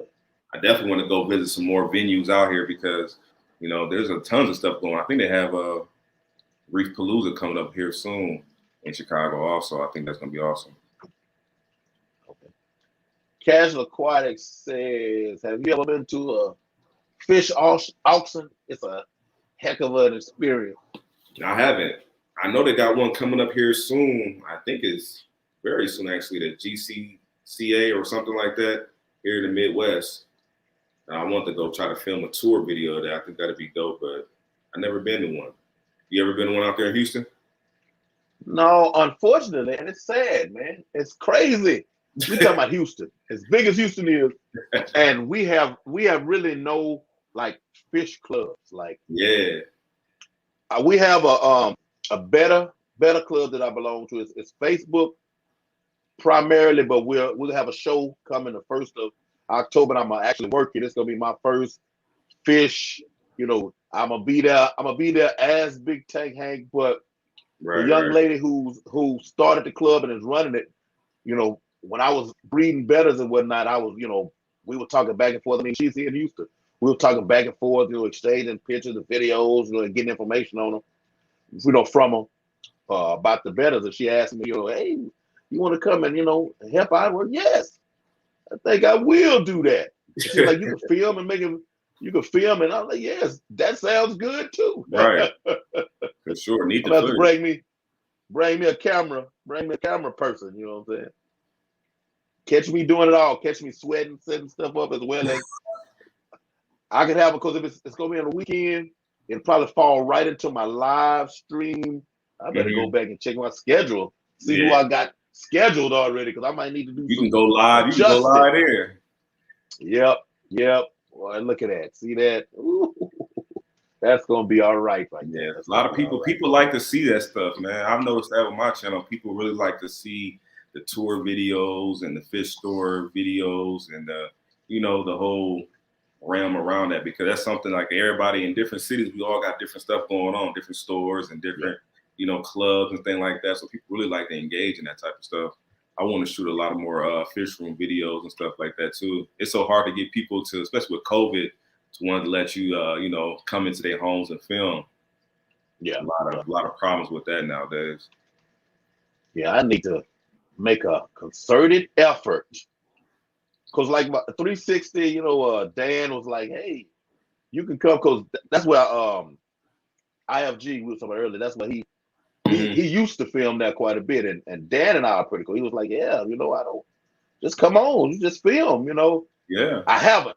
I definitely want to go visit some more venues out here because there's a tons of stuff going on. I think they have Reef Palooza coming up here soon in Chicago also. I think that's gonna be awesome. Okay. Casual Aquatics says, have you ever been to a fish auction? It's a heck of an experience. I haven't. I know they got one coming up here soon. I think it's very soon actually, the GCCA or something like that here in the Midwest. I want to go try to film a tour video of that. I think that'd be dope, but I've never been to one. You ever been to one out there in Houston? No, unfortunately, and it's sad, man. It's crazy. We talking about Houston, as big as Houston is, and we have really no like fish clubs. Like, yeah, we have a better club that I belong to. It's Facebook primarily, but we'll have a show coming the 1st of October. And I'm gonna actually work it. It's gonna be my first fish. I'm gonna be there as Big Tank Hank, but the young lady who started the club and is running it, when I was breeding betters and whatnot, I was, we were talking back and forth. I mean, she's here in Houston. We were talking back and forth, exchanging pictures and videos, getting information on them, from them about the betters. And she asked me, hey, you want to come and, help out? Well, yes, I think I will do that. She's like, you can film and make it. You can film, and I'm like, yes, that sounds good too. Right. For sure. Need to bring me a camera. Bring me a camera person. You know what I'm saying? Catch me doing it all. Catch me sweating, setting stuff up as well as I can have it, because if it's gonna be on the weekend, it'll probably fall right into my live stream. I better go back and check my schedule, see who I got scheduled already, because I might need to do. You can go live. You can go live there. Yep. Boy, look at that. See that? Ooh, that's gonna be all right. Yeah, a lot of people like to see that stuff, man. I've noticed that with my channel. People really like to see the tour videos and the fish store videos and the whole realm around that, because that's something like everybody in different cities, we all got different stuff going on, different stores and different clubs and things like that. So people really like to engage in that type of stuff. I want to shoot a lot of more fish room videos and stuff like that too. It's so hard to get people to, especially with COVID, to want to let you come into their homes and film. Yeah, a lot of problems with that nowadays. Yeah, I need to make a concerted effort, because like 360, Dan was like, hey, you can come, because that's where IFG, we were talking about earlier, that's where he used to film that quite a bit, and Dan and I are pretty cool. He was like, yeah, I don't, just come on, you just film, Yeah. I haven't.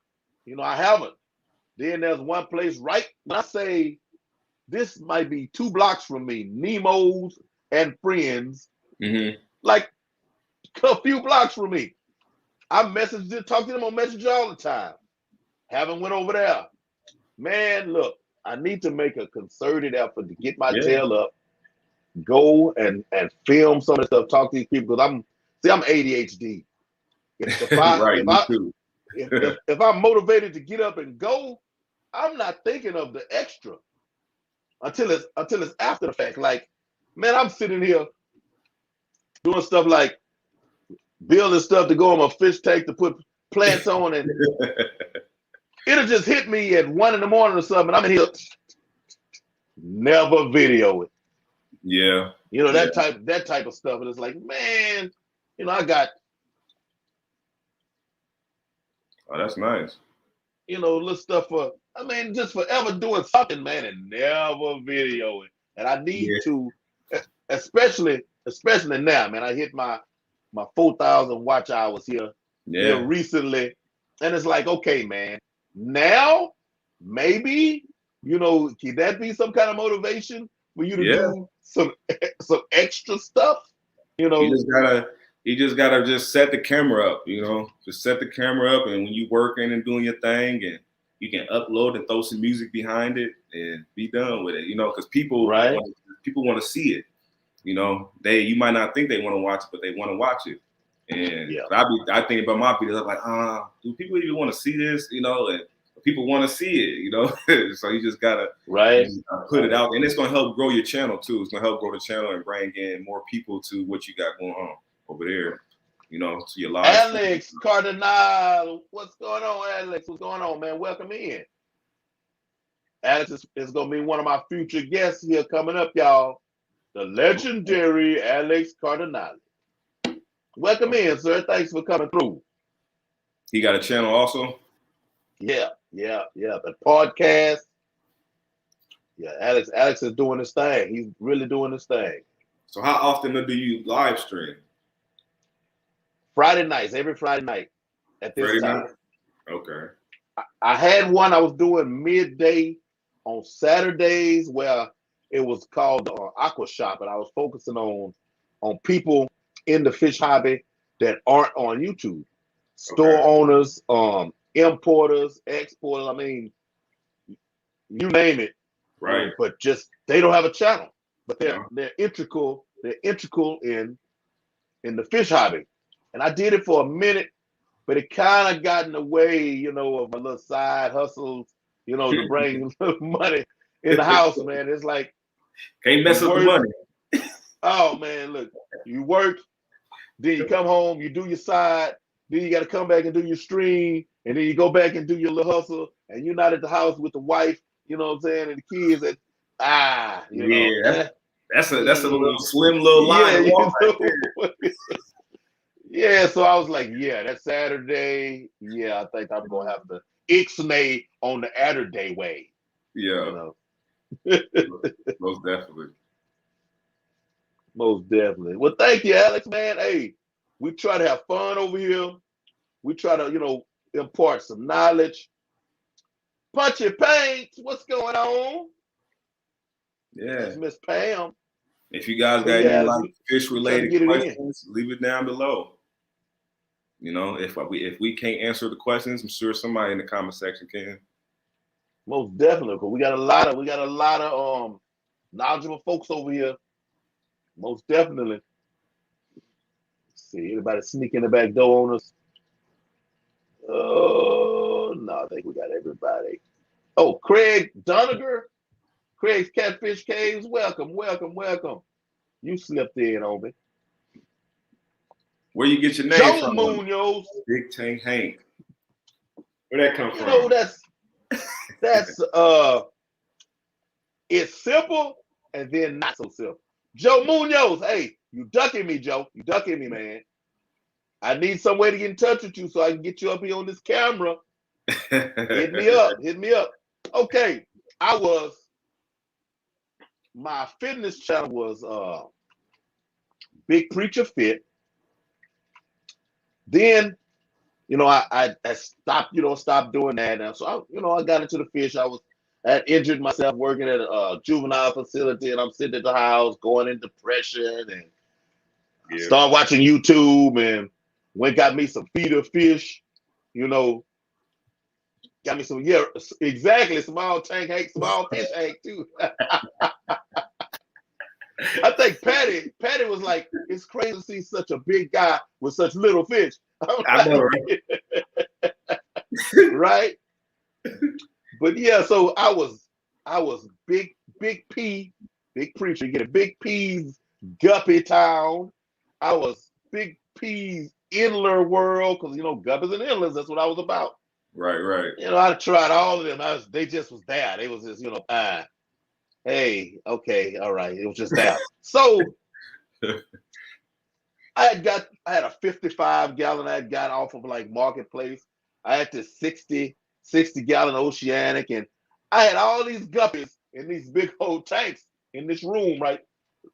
Then there's one place right when I say this might be 2 blocks from me, Nemo's and Friends, like a few blocks from me. I talk to them on Messenger all the time. Haven't went over there. Man, look, I need to make a concerted effort to get my tail up, go and film some of the stuff, talk to these people, because I'm ADHD. Right, me too. If I'm motivated to get up and go, I'm not thinking of the extra until it's after the fact. Like, man, I'm sitting here doing stuff like building stuff to go on my fish tank to put plants on, and it'll just hit me at 1 in the morning or something. I'm in here, never video it. Yeah. You know, that type of stuff. And it's like, man, you know, I got. Oh, that's nice. You know, little stuff just forever doing something, man, and never video it. And I need to, especially now, man. I hit my 4,000 watch hours here recently. And it's like, okay, man, now maybe, you know, can that be some kind of motivation for you to do some extra stuff? You know, you just gotta just set the camera up, you know, just set the camera up, and when you working and doing your thing, and you can upload and throw some music behind it and be done with it, you know, because people want to see it, you know. You might not think they want to watch it, but they want to watch it. And I think about my videos, I'm like, do people even want to see this, you know? And people want to see it, you know. So you just gotta put it out, and it's gonna help grow your channel too. It's gonna help grow the channel and bring in more people to what you got going on over there, you know, to your live. Alex Cardinal, what's going on, Alex? What's going on, man? Welcome in. Alex is going to be one of my future guests here coming up, y'all. The legendary Alex Cardinal. Welcome in, sir. Thanks for coming through. He got a channel also? Yeah. The podcast. Yeah, Alex is doing his thing. He's really doing his thing. So how often do you live stream? Friday nights, every Friday night at this time. Okay. I had one I was doing midday on Saturdays where it was called Aqua Shop, and I was focusing on people in the fish hobby that aren't on YouTube. Store owners, importers, exporters, I mean, you name it. Right. But just they don't have a channel. But they're integral in the fish hobby. And I did it for a minute, but it kind of got in the way, you know, of my little side hustles, you know, to bring money in the house, man. It's like can't mess up the money. Oh man, look, you work, then you come home, you do your side, then you got to come back and do your stream, and then you go back and do your little hustle, and you're not at the house with the wife, you know what I'm saying, and the kids that you know. That's a little slim little line. Yeah, so I was like, that Saturday, I think I'm gonna have to ixnay on the Saturday way. Yeah, you know? Most definitely. Most definitely. Well, thank you, Alex, man. Hey, we try to have fun over here. We try to, you know, impart some knowledge. Punchy Paints, what's going on? Yeah, that's Miss Pam. If you guys got any like fish related questions, leave it down below. You know, if we can't answer the questions, I'm sure somebody in the comment section can. Most definitely, because we got a lot of knowledgeable folks over here. Most definitely. Let's see, anybody sneak in the back door on us? Oh no, I think we got everybody. Oh, Craig Doniger, Craig's Catfish Caves. Welcome. You slipped in on me. Where you get your name Joe from? Munoz. Big Tank Hank. Where that come from? You know, that's it's simple and then not so simple. Joe Munoz, hey, you ducking me, Joe. You ducking me, man. I need some way to get in touch with you so I can get you up here on this camera. Hit me up. Okay, my fitness channel was Big Preacher Fit. Then, I stopped, stopped doing that. And so I got into the fish. I had injured myself working at a juvenile facility, and I'm sitting at the house going in depression, and I Yeah. started watching YouTube and went got me some feeder fish, you know, got me some, yeah, exactly, small tank Hank, small fish Hank too. I think Patty was like, it's crazy to see such a big guy with such little fish. I know, right? But yeah, so I was big P, big preacher, get a big P's guppy town. I was big P's inler world, because guppies and inlers, that's what I was about. right. I tried all of them. They just was there. They was just, hey, okay, all right. It was just there. So I had a 55 gallon I had got off of like Marketplace. I had this 60 gallon Oceanic, and I had all these guppies in these big old tanks in this room, right?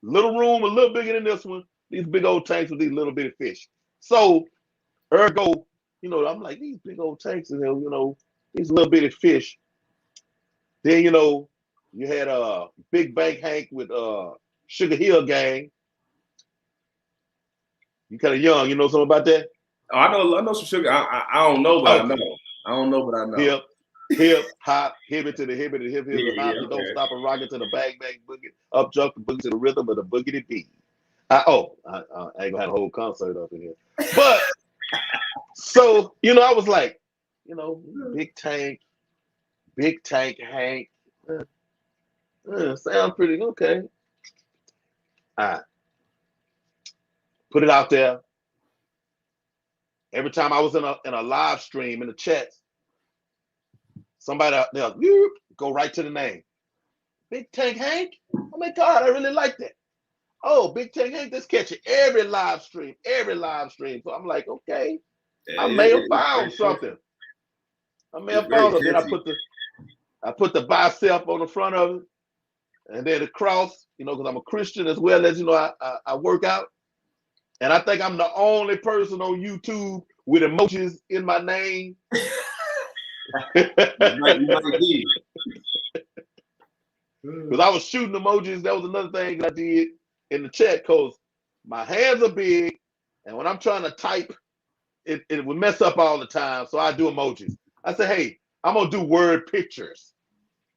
Little room, a little bigger than this one. These big old tanks with these little bitty fish. So ergo, I'm like, these big old tanks and these little bitty fish. Then you had Big Bank Hank with Sugar Hill Gang. You kind of young, you know something about that? Oh, I know some sugar. I don't know, but okay. I know. I don't know, but I know. Hip, hop, hibbit to the hibbit, the hip, hip, yeah, the hop. Yeah, You don't stop a rocket to the bang, bang, boogie. Up jump the boogie to the rhythm of the boogity beat. I ain't gonna have a whole concert up in here. But so, I was like, big tank Hank. Sound pretty okay. I put it out there. Every time I was in a live stream in the chats, somebody out there go right to the name. Big Tank Hank? Oh my God, I really like that. Oh, Big Tank Hank, let's catch it every live stream. So I'm like, okay, I may have found something. Then I put the bicep on the front of it, and then the cross, because I'm a Christian as well as I work out. And I think I'm the only person on YouTube with emojis in my name. You might be. Because I was shooting emojis. That was another thing I did in the chat, because my hands are big, and when I'm trying to type, it would mess up all the time. So I do emojis. I say, hey, I'm gonna do word pictures.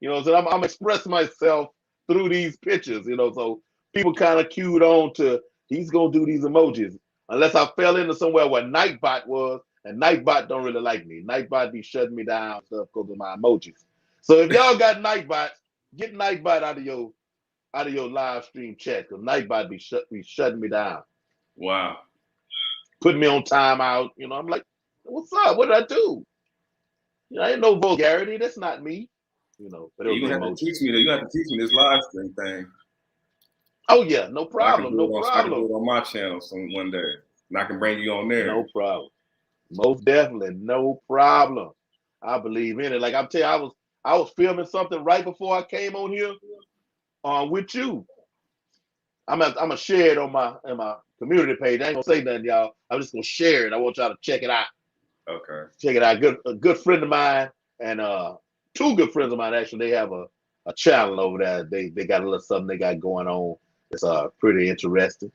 So I'm expressing myself through these pictures. So people kind of cued on to he's gonna do these emojis. Unless I fell into somewhere where Nightbot was, and Nightbot don't really like me. Nightbot be shutting me down and stuff because of my emojis. So if y'all got Nightbots, get Nightbot out of your live stream chat, because Nightbot be shutting me down. Wow. Putting me on timeout. I'm like, what's up? What did I do? I ain't no vulgarity. That's not me. But you're gonna have to teach me that. You have to teach me this live stream thing. Oh yeah, no problem. No problem. I can do it on my channel one day, and I can bring you on there. No problem. Most definitely, no problem. I believe in it. Like I'm telling you, I was filming something right before I came on here, with you. I'm gonna share it on my community page. I ain't gonna say nothing, y'all. I'm just gonna share it. I want y'all to check it out. Okay. Check it out. A good friend of mine and two good friends of mine, actually, they have a channel over there. They got a little something they got going on. It's pretty interesting.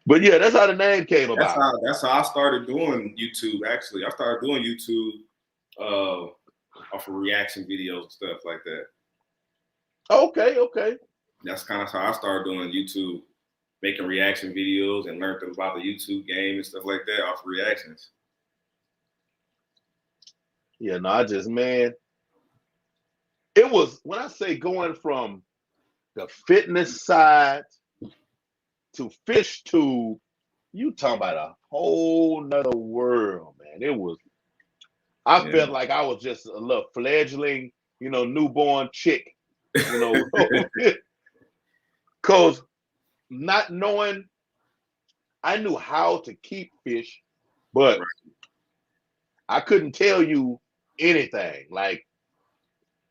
But yeah, that's how the name came about. That's how I started doing YouTube. Actually, I started doing YouTube off of reaction videos and stuff like that. Okay. That's kind of how I started doing YouTube, making reaction videos, and learned about the YouTube game and stuff like that off reactions. Yeah, no, it was, when I say going from the fitness side to fish tube, you talking about a whole nother world, man. I felt like I was just a little fledgling, newborn chick, because not knowing, I knew how to keep fish, but I couldn't tell you anything. Like,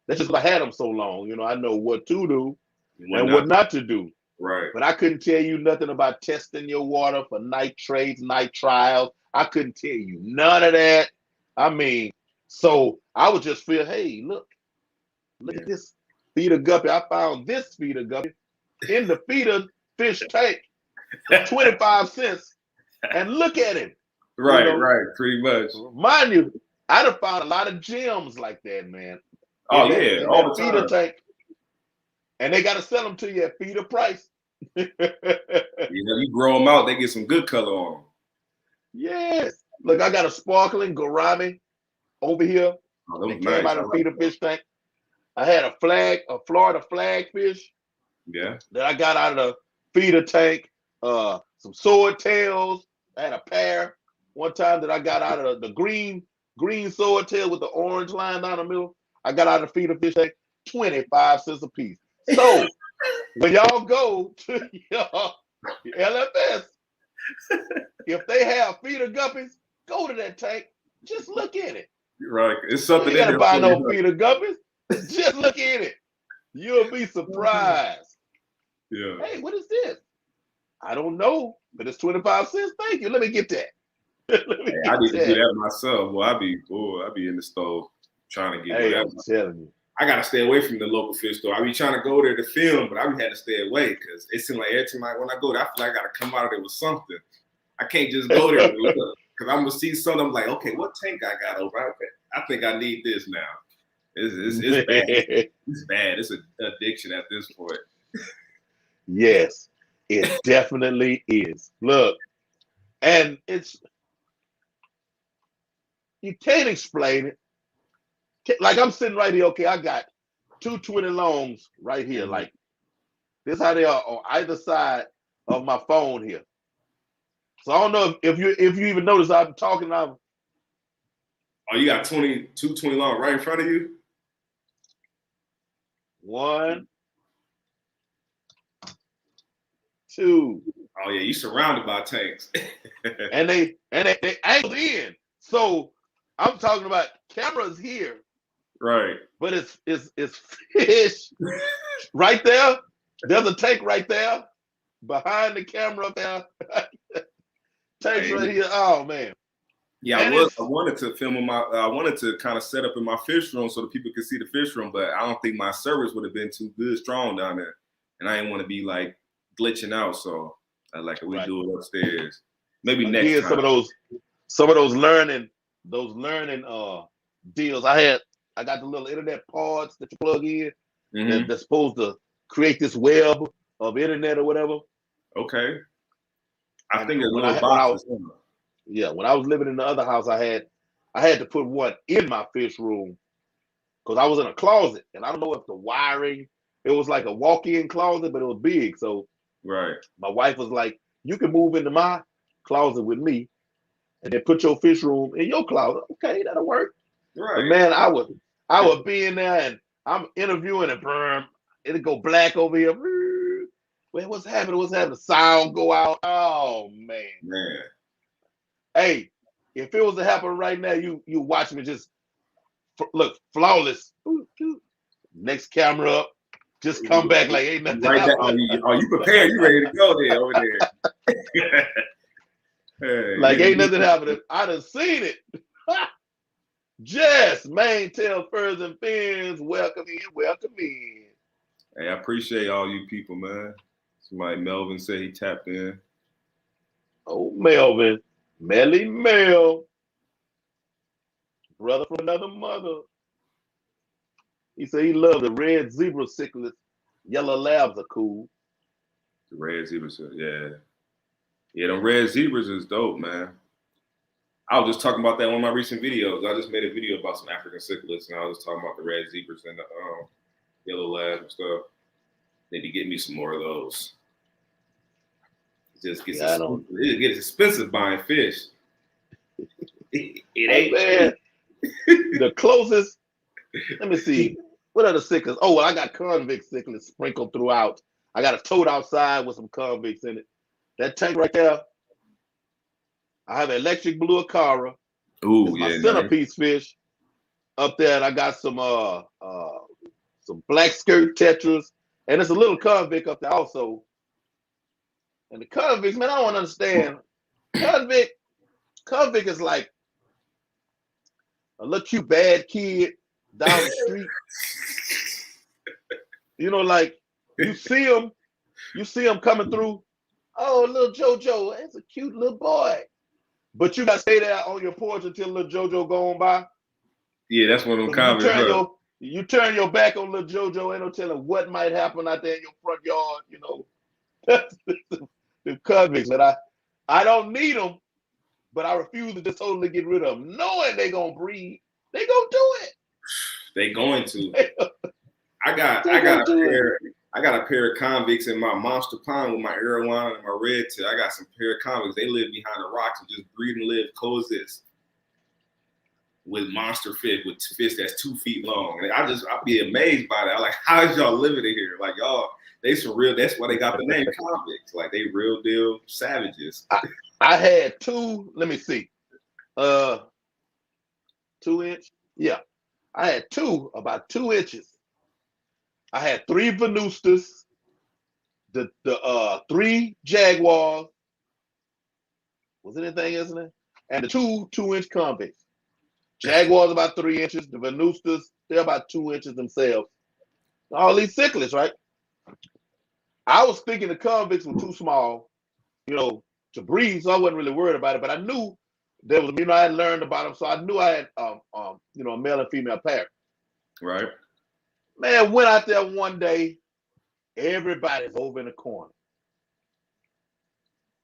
that's just, I had them so long, I know what to do and what not to do. Right. But I couldn't tell you nothing about testing your water for nitrates, nitriles. I couldn't tell you none of that. I mean, so I would just feel, hey, look at this feeder guppy. I found this feeder guppy in the feeder fish tank for 25 cents. And look at him. Right, you know, right, pretty much. Mind you, I'd have found a lot of gems like that, man. Oh yeah, in all that the feeder time. tank. And they got to sell them to you at feeder price. You know, you grow them out, they get some good color on them. Yes. Look, I got a sparkling gourami over here. Oh, that nice. came out of the feeder fish tank. I had a Florida flagfish. Yeah. That I got out of the feeder tank. Some swordtails. I had a pair one time that I got out of the green swordtail with the orange line down the middle. I got out of the feeder fish tank, 25 cents a piece. So when y'all go to your LFS, if they have feeder guppies, go to that tank. Just look at it. Right. It's something you ain't in gotta there. buy no feeder guppies. Just look at it. You'll be surprised. Yeah. Hey, what is this? I don't know, but it's 25 cents. Thank you. Let me get that. I need to do that myself. Well, I be in the stove trying to get Hey, whatever. I'm telling you. I gotta stay away from the local fish store. I be trying to go there to film, but I be had to stay away because it seems like every time when I go there, I feel like I gotta come out of there with something. I can't just go there because I'm gonna see something. I'm like, okay, what tank I got over? I think I need this now. It's bad. It's bad. It's an addiction at this point. Yes, it definitely is. Look, and you can't explain it. Like I'm sitting right here. Okay, I got 220 longs right here. Like this, is how they are on either side of my phone here. So I don't know if you even notice I'm talking. Oh, you got 220 long right in front of you. 1, 2. Oh yeah, you surrounded by tanks. and they angled in. So I'm talking about cameras here. Right. But it's fish right there. There's a tank right there behind the camera up there. Tanks right here. Oh man. Yeah, I wanted to film I wanted to kind of set up in my fish room so that people could see the fish room, but I don't think my service would have been too good, strong down there, and I didn't want to be like glitching out. So I we do it upstairs. Maybe next time. Some of those learning deals. I got the little internet pods that you plug in that's supposed to create this web of internet or whatever. Okay. I think when I was living in the other house, I had to put one in my fish room because I was in a closet, and I don't know if the wiring. It was like a walk-in closet, but it was big. So my wife was like, "You can move into my closet with me, and then put your fish room in your closet." Okay, that'll work. Right. But man, I would be in there, and I'm interviewing and it'll go black over here. Man, what's happening? What's happening? Sound go out. Oh man. Hey, if it was to happen right now, you watch me just look flawless. Next camera up, just come back like ain't nothing. Right there. Are you prepared? You ready to go there over there? Hey, like ain't nothing happening. I done seen it. Jess, main tail, furs and fins. Welcome in, welcome in. Hey, I appreciate all you people, man. Somebody, Melvin, said he tapped in. Oh, Melvin. Melly Mel. Brother from another mother. He said he loved the red zebra cichlids. Yellow labs are cool. The red zebras, yeah. Yeah, the red zebras is dope, man. I was just talking about that in one of my recent videos. I just made a video about some African cichlids, and I was talking about the red zebras and the yellow labs and stuff. Need to get me some more of those. It just gets expensive buying fish. It ain't man. The closest. Let me see. What are the cichlids? Oh, well, I got convict cichlids sprinkled throughout. I got a toad outside with some convicts in it. That tank right there. I have an electric blue acara. Ooh, my centerpiece fish up there. And I got some black skirt tetras, and there's a little convict up there also. And the convicts, man, I don't understand. Convict, convict is like a little cute bad kid down the street. You know, like you see him coming through. Oh, little JoJo, that's a cute little boy. But you gotta stay there on your porch until little JoJo going by. Yeah, that's one of them convicts. You turn your back on little JoJo, ain't no telling what might happen out there in your front yard. You know, the convicts. But I don't need them, but I refuse to just totally get rid of them, knowing they gonna breed. They gonna do it. They going to. I got a pair of convicts in my monster pond with my arowana and my red tail. I got some pair of convicts. They live behind the rocks and just breed and live, coexist with monster fish, with fish that's 2 feet long. And I'd be amazed by that. I'm like, how is y'all living in here? Like, y'all, they some real, that's why they got the name convicts. Like, they real deal savages. I had 2, let me see, 2 inch? Yeah. I had 2, about 2 inches. I had 3 venustas, the 3 jaguars. Was anything else in there? And the 2 2-inch convicts. Jaguars about 3 inches. The venustas, they're about 2 inches themselves. All these cichlids, right? I was thinking the convicts were too small, you know, to breed, so I wasn't really worried about it. But I knew there was, you know, I had learned about them, so I knew I had, you know, a male and female pair. Right. Man, went out there one day, everybody's over in the corner.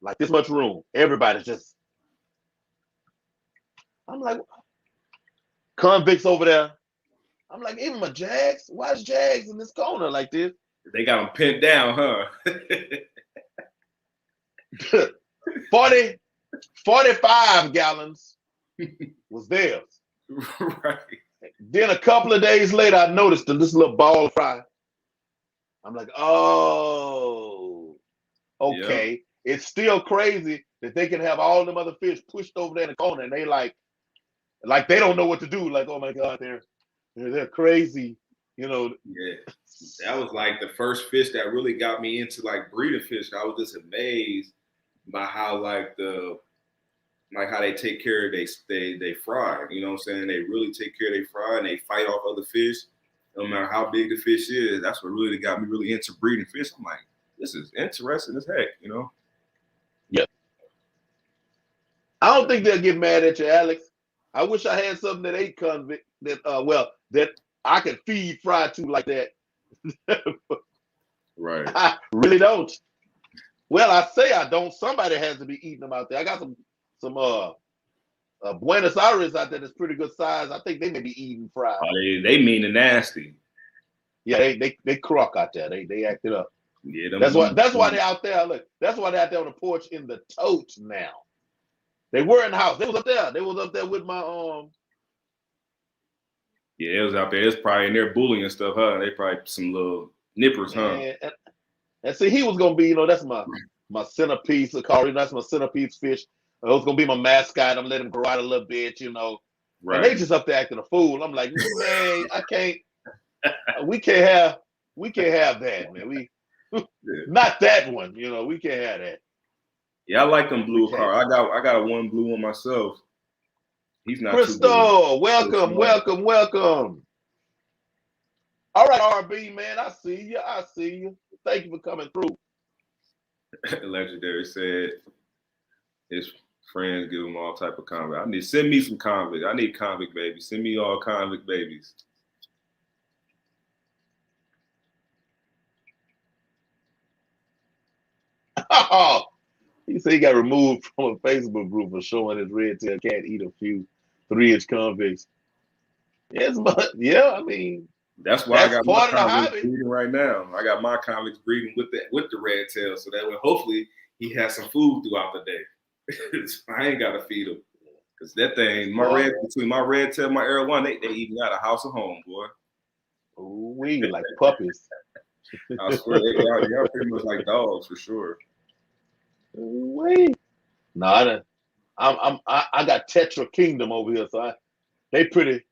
Like this much room. Everybody's just, I'm like, convicts over there. I'm like, even my Jags? Why is Jags in this corner like this? They got them pinned down, huh? 45 gallons was theirs. Right. Then a couple of days later, I noticed this little ball of fry. I'm like, oh, okay. Yep. It's still crazy that they can have all them other fish pushed over there in the corner, and they like they don't know what to do. Like, oh my God, they're crazy, you know. Yeah, that was like the first fish that really got me into like breeding fish. I was just amazed by how how they take care of they fry. You know what I'm saying? They really take care of their fry and they fight off other fish, no matter how big the fish is. That's what really got me really into breeding fish. I'm like, this is interesting as heck, you know? Yep. I don't think they'll get mad at you, Alex. I wish I had something that ate convict that that I could feed fry to like that. Right. I really don't. Well, I say I don't. Somebody has to be eating them out there. I got some Buenos Aires out there that's pretty good size. I think they may be eating fry. Oh, they mean and nasty. Yeah, they croak out there. They act it up. Yeah, that's why they're out there. Look, that's why they're out there on the porch in the totes now. They were in the house. They was up there. They was up there with my Yeah, it was out there. It's probably in there bullying and stuff, huh? They probably some little nippers, huh? And see, he was gonna be, you know, that's my centerpiece of Corey. That's my centerpiece fish. It was gonna be my mascot. I'm letting him grow out a little bit, you know. Right. And they just up there acting a fool. I'm like, man, I can't. We can't have that, man. Not that one, you know. We can't have that. Yeah, I like them blue cars. I got a one blue one myself. He's not Crystal, welcome. All right, RB, man, I see you. Thank you for coming through. Legendary said his friends give him all type of convict. Send me some convict. I need convict babies. Send me all convict babies. Oh, he said he got removed from a Facebook group for showing his red tail cat eat a few 3-inch convicts. Yes, but yeah, I mean, that's why I got my convicts breeding right now. I got my convicts breeding with the red tail, so that way hopefully he has some food throughout the day. I ain't gotta feed him because that thing, between my red tail, my arowana, they eating out of house and home, boy. Ooh, we like puppies. I swear, y'all pretty much like dogs for sure. Wait, no, I got Tetra Kingdom over here, so they pretty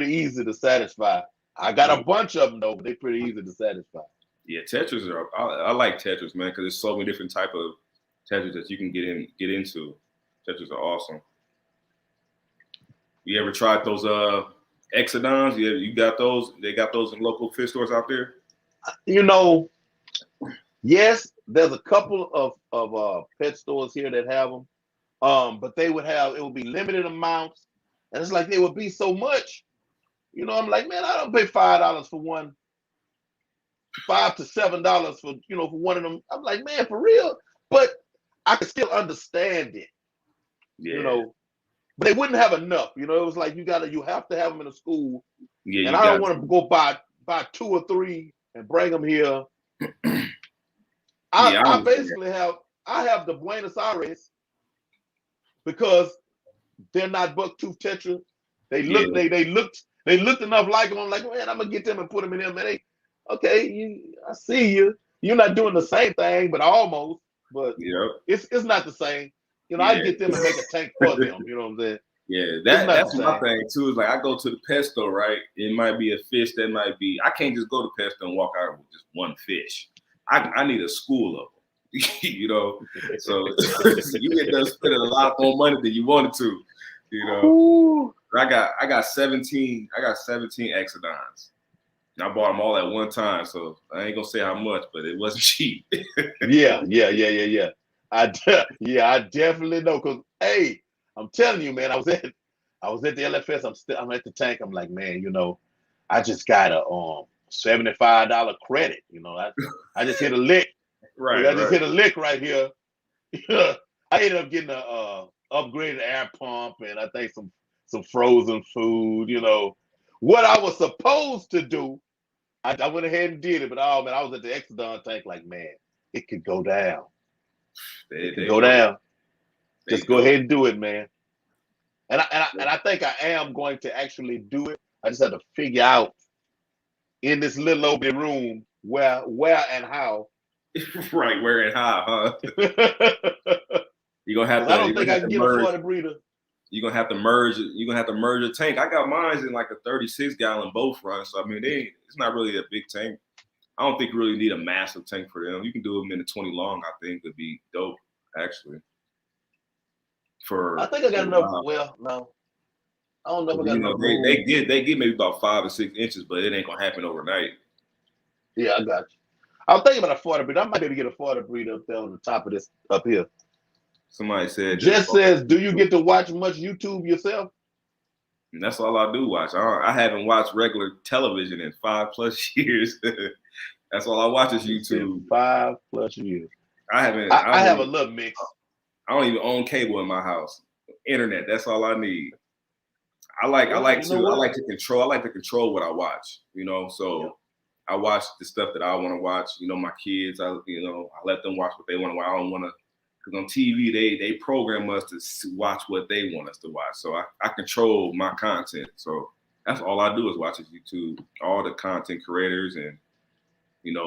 easy to satisfy. I got a bunch of them though, but they pretty easy to satisfy. Yeah, Tetras are. I like Tetras, man, because there's so many different type of Tetras that you can get into. Tetras are awesome. You ever tried those Exodons? You got those? They got those in local fish stores out there? You know, yes, there's a couple of pet stores here that have them. But it would be limited amounts, and it's like they would be so much. You know, I'm like, man, I don't pay $5 for one, $5 to $7 for for one of them. I'm like, man, for real. But I could still understand it, Yeah. But they wouldn't have enough. It was like you have to have them in a school, Yeah, and I don't want to go buy 2 or 3 and bring them here. I basically have the Buenos Aires because they're not bucktooth tetra. They looked enough like them. I'm like, man, I'm gonna get them and put them in there, man. I see you. You're not doing the same thing, but almost. But it's not the same. I get them and make a tank for them. You know what I'm saying? Yeah, that's my thing too. Is like I go to the pet store, right? It might be a fish that might be. I can't just go to pet store and walk out with just one fish. I need a school of them. So you end up spending a lot more money than you wanted to. Ooh. I got 17 Exodons. And I bought them all at one time, so I ain't gonna say how much, but it wasn't cheap. Yeah. I definitely know, because hey, I'm telling you, man, I was at the LFS. I'm at the tank. I'm like, man, I just got a $75 credit. I just hit a lick. Right. I just hit a lick right here. I ended up getting a upgraded air pump, and I think some frozen food. What I was supposed to do, I went ahead and did it. But oh man, I was at the Exodon tank, like, man, it could go down. It could go down. Just go ahead and do it, man. And I think I am going to actually do it. I just have to figure out in this little old room where and how. Right, where and how, huh? You're gonna have to. I don't think I can get a Florida breeder. You're gonna have to merge. You're gonna have to merge a tank. I got mine in like a 36-gallon boat run, so I mean, it's not really a big tank. I don't think you really need a massive tank for them. You can do them in a 20 long. I think would be dope, actually. I think I got enough. Well, no, I don't know if I got enough room. They get maybe about 5 or 6 inches, but it ain't gonna happen overnight. Yeah, I got you. I was thinking about a Florida breeder. I might be able to get a Florida breeder up there on the top of this up here. Somebody said. Jess says, "Do you get to watch much YouTube yourself?" And that's all I do watch. I haven't watched regular television in 5+ years. That's all I watch is YouTube. 5+ years. I haven't. I have a little mix. I don't even own cable in my house. Internet. That's all I need. I like to control what I watch. So I watch the stuff that I want to watch. My kids. I let them watch what they want to watch. I don't want to. Because on TV, they program us to watch what they want us to watch. So I control my content. So that's all I do is watch YouTube. All the content creators and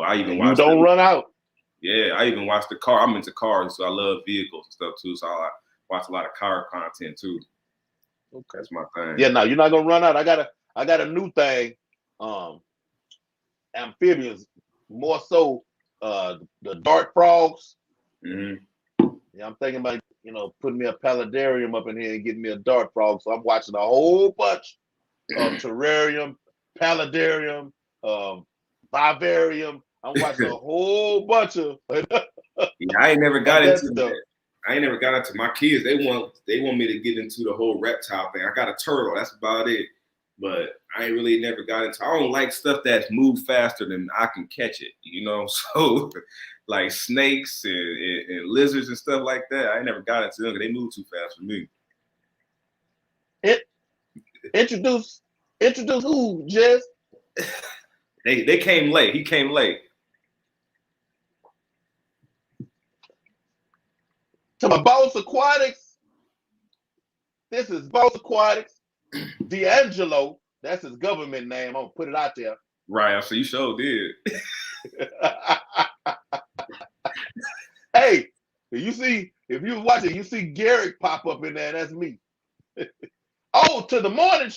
I even watch. You don't run out. Yeah, I even watch the car. I'm into cars, so I love vehicles and stuff too. So I watch a lot of car content too. Okay, that's my thing. Yeah, no, you're not gonna run out. I got a new thing. Amphibians, more so the dart frogs. Mm-hmm. Yeah, I'm thinking about putting me a paludarium up in here and getting me a dart frog. So I'm watching a whole bunch of terrarium, paludarium, vivarium. I'm watching a whole bunch of. Yeah, I ain't never got into that. I ain't never got into my kids. They want me to get into the whole reptile thing. I got a turtle. That's about it. But I ain't really never got into. I don't like stuff that's moved faster than I can catch it. So like snakes and lizards and stuff like that. I ain't never got into them. They move too fast for me. Introduce who, Jess? They came late. He came late. To my BossAquatics. This is BossAquatics. D'Angelo, that's his government name. I'm gonna put it out there. Right, so you sure did. Hey, if you watch it, you see Garrick pop up in there. That's me. Oh, to the morning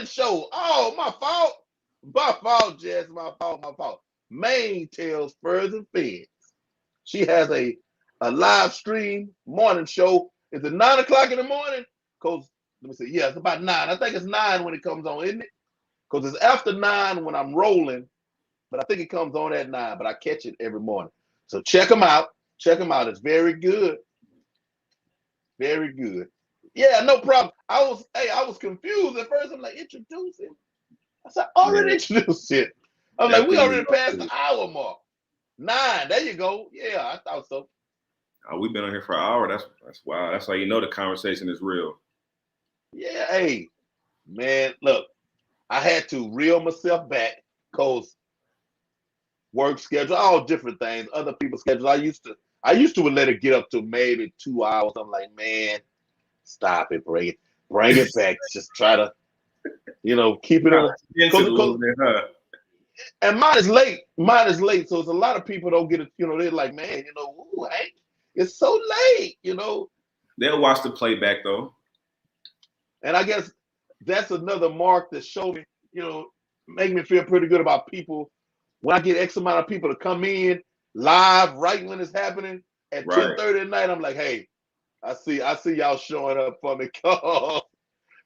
show. Oh, my fault. My fault, Jess. My fault. Maine Tails, Furs, and Fins. She has a live stream morning show. Is it 9 o'clock in the morning? Because let me see. Yeah, it's about 9. I think it's 9 when it comes on, isn't it? Because it's after 9 when I'm rolling, but I think it comes on at 9. But I catch it every morning. So check them out. Check them out. It's very good. Very good. Yeah, no problem. I was confused at first. I'm like, introduce him. I said, already introduced it. I'm like, we already passed the hour mark. 9. There you go. Yeah, I thought so. We've been on here for an hour. That's wow. That's how you know the conversation is real. Yeah, hey, man, look, I had to reel myself back because work schedule, all different things, other people's schedules. I used to let it get up to maybe 2 hours. I'm like, man, stop it, bring it back. Just try to, keep it on. And mine is late. So it's a lot of people don't get it. They're like, man, ooh, Hank, it's so late. They'll watch the playback though. And I guess that's another mark that showed me, make me feel pretty good about people. When I get X amount of people to come in live right when it's happening at 10:30 at night, I'm like, hey, I see y'all showing up for me.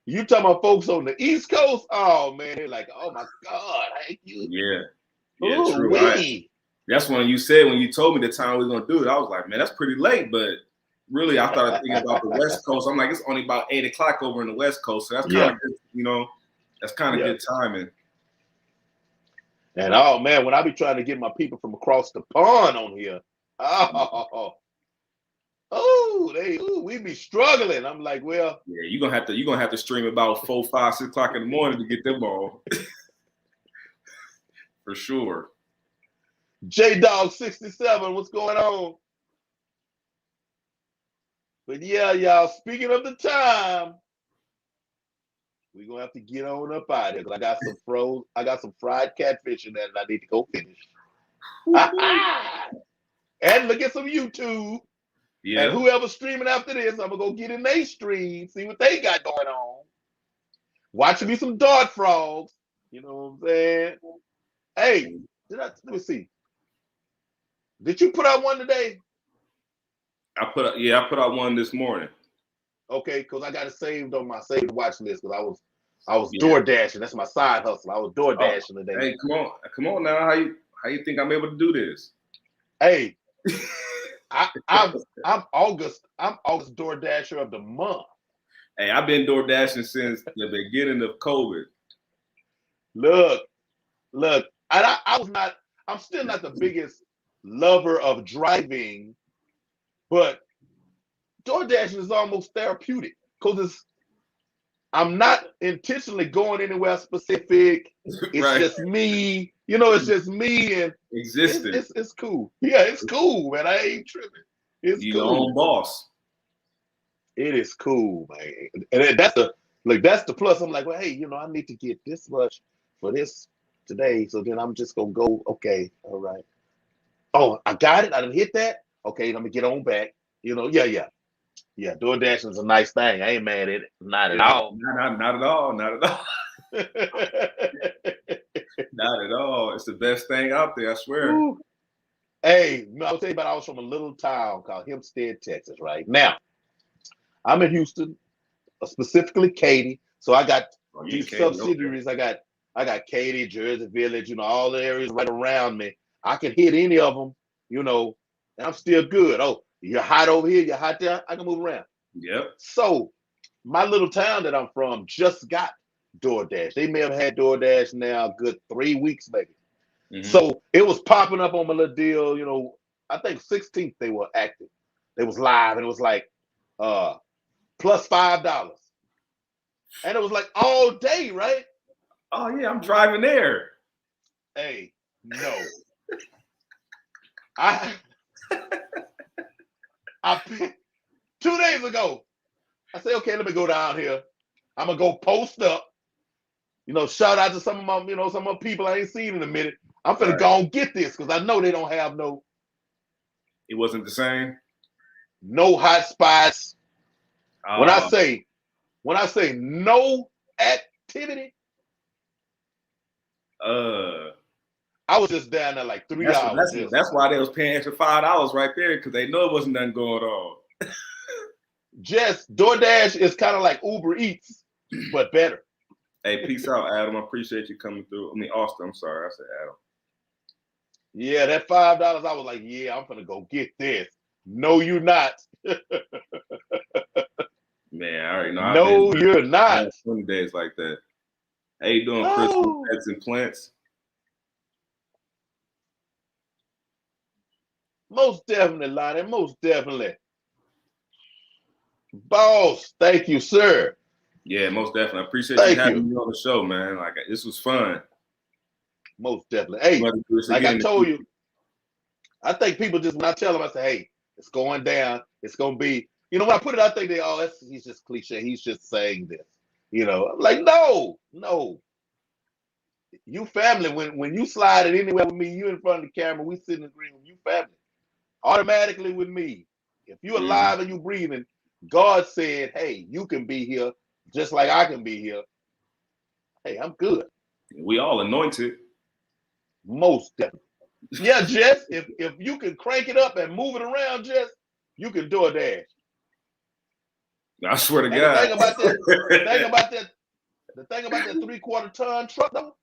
You talking about folks on the East Coast? Oh man, they're like, oh my God, thank you. Yeah, true. That's when you said, when you told me the time we were gonna do it, I was like, man, that's pretty late. But really, I started thinking about the West Coast. I'm like, it's only about 8 o'clock over in the West Coast, so that's kind of good, that's kind of good timing. And oh man, when I be trying to get my people from across the pond on here, we be struggling. I'm like, well, yeah, you're gonna have to stream about 4, 5, 6 o'clock in the morning to get them all. For sure. J-Dog 67, what's going on? But yeah, y'all, speaking of the time, we're gonna have to get on up out here because I got some fried catfish in there that I need to go finish. And look at some YouTube. Yeah. And whoever's streaming after this, I'm gonna go get in their stream, see what they got going on. Watch me some dart frogs. You know what I'm saying? Hey, let me see. Did you put out one today? I put out one this morning. Okay, because I got it saved on my saved watch list because I was door dashing. That's my side hustle. I was door dashing today. Hey, come on now. How you think I'm able to do this? Hey, I'm August door dasher of the month. Hey, I've been door dashing since the beginning of COVID. Look, I'm still not the biggest lover of driving, but door dashing is almost therapeutic because I'm not intentionally going anywhere specific. It's just me, it's just me and existing. It's cool. Yeah, it's cool, man. I ain't tripping. It's cool. Your own boss. It is cool, man. And that's the plus. I'm like, well, hey, I need to get this much for this today. So then I'm just gonna go, okay, all right. Oh, I got it. I didn't hit that. Okay, let me get on back. Yeah, door dashing is a nice thing. I ain't mad at it. Not at all. Not at all. Not at all. Not at all. It's the best thing out there, I swear. Ooh. Hey, I'll tell you about I was from a little town called Hempstead, Texas, right? Now, I'm in Houston, specifically Katy. So I got these subsidiaries. Okay. I got Katy, Jersey Village, all the areas right around me. I can hit any of them, and I'm still good. Oh, you're hot over here, you're hot there, I can move around. Yep. So my little town that I'm from just got DoorDash. They may have had DoorDash now a good 3 weeks, maybe. Mm-hmm. So it was popping up on my little deal, I think 16th they were active. They was live and it was like plus $5. And it was like all day, right? Oh yeah, I'm driving there. Hey, no. I 2 days ago, I said, okay, let me go down here. I'm gonna go post up. Shout out to some of my, some of my people I ain't seen in a minute. I'm finna go and get this because I know they don't have no. It wasn't the same. No hot spots. When I say no activity, I was just down there like 3 hours. That's why they was paying extra $5 right there because they know it wasn't nothing going on. Jess, DoorDash is kind of like Uber Eats, but better. Hey, peace out, Adam. I appreciate you coming through. I mean, Austin. I'm sorry, I said Adam. Yeah, that $5, I was like, yeah, I'm gonna go get this. No, you're not. Man, I already know. No, you're I've not. been 20 days like that. How you doing, Chris? Oh, Pets and plants. most definitely, Lonnie. Most definitely. Boss, thank you, sir. Yeah, most definitely. I appreciate you Thank having you. me on the show, man. Like this was fun. Most definitely. Hey, Do this like again I in the told future. you, I think people just, when I tell them, I say, hey, it's going down. It's going to be, you know, when I put it out, they, oh, he's just cliche. He's just saying this. You know, I'm like, no. You family, when you slide it anywhere with me, you in front of the camera, we sit in the green room, you family. Automatically with me. If you're alive and you breathing, God said, hey, you can be here just like I can be here. Hey, I'm good. We all anointed. Most definitely. Yeah, Jess, if you can crank it up and move it around, Jess, you can do a dash. I swear to And God. the thing about that 3/4 ton truck though,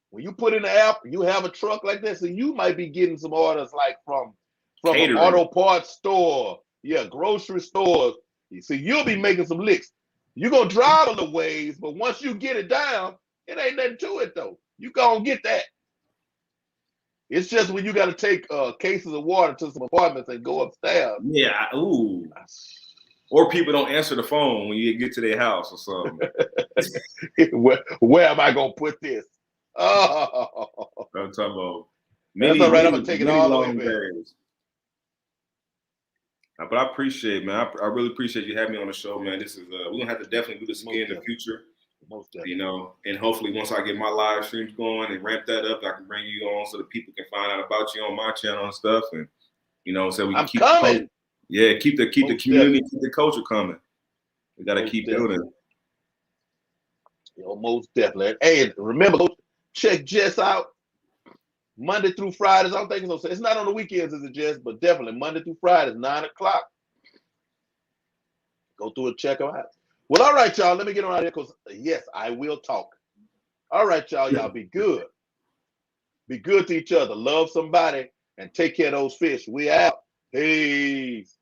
when you put in the app, you have a truck like this, and you might be getting some orders like from an Catering. auto parts store, yeah, grocery stores. You see, you'll be making some licks. You're gonna drive a little ways, but once you get it down, it ain't nothing to it though. You gonna get that. It's just when you got to take cases of water to some apartments and go upstairs. Yeah. Ooh. Or people don't answer the phone when you get to their house or something. where am I gonna put this? Oh, I'm talking about that's all right. I'm gonna take it all the way back. Days. But I appreciate, man. I really appreciate you having me on the show, man. This is we're gonna have to definitely do this again in the future. Most definitely. You know, and hopefully once I get my live streams going and ramp that up, I can bring you on so that people can find out about you on my channel and stuff. And you know, so we can keep coming. Keep the community, keep the culture coming. We gotta keep doing it. Yo, most definitely. Hey, remember, go check Jess out Monday through Fridays. I don't think it's not on the weekends, is it, Jess? But definitely Monday through Fridays, 9 o'clock. Go through and check them out. Well, all right, y'all. Let me get on out here because yes, I will talk. All right, y'all. Y'all be good. Be good to each other. Love somebody and take care of those fish. We out. Peace.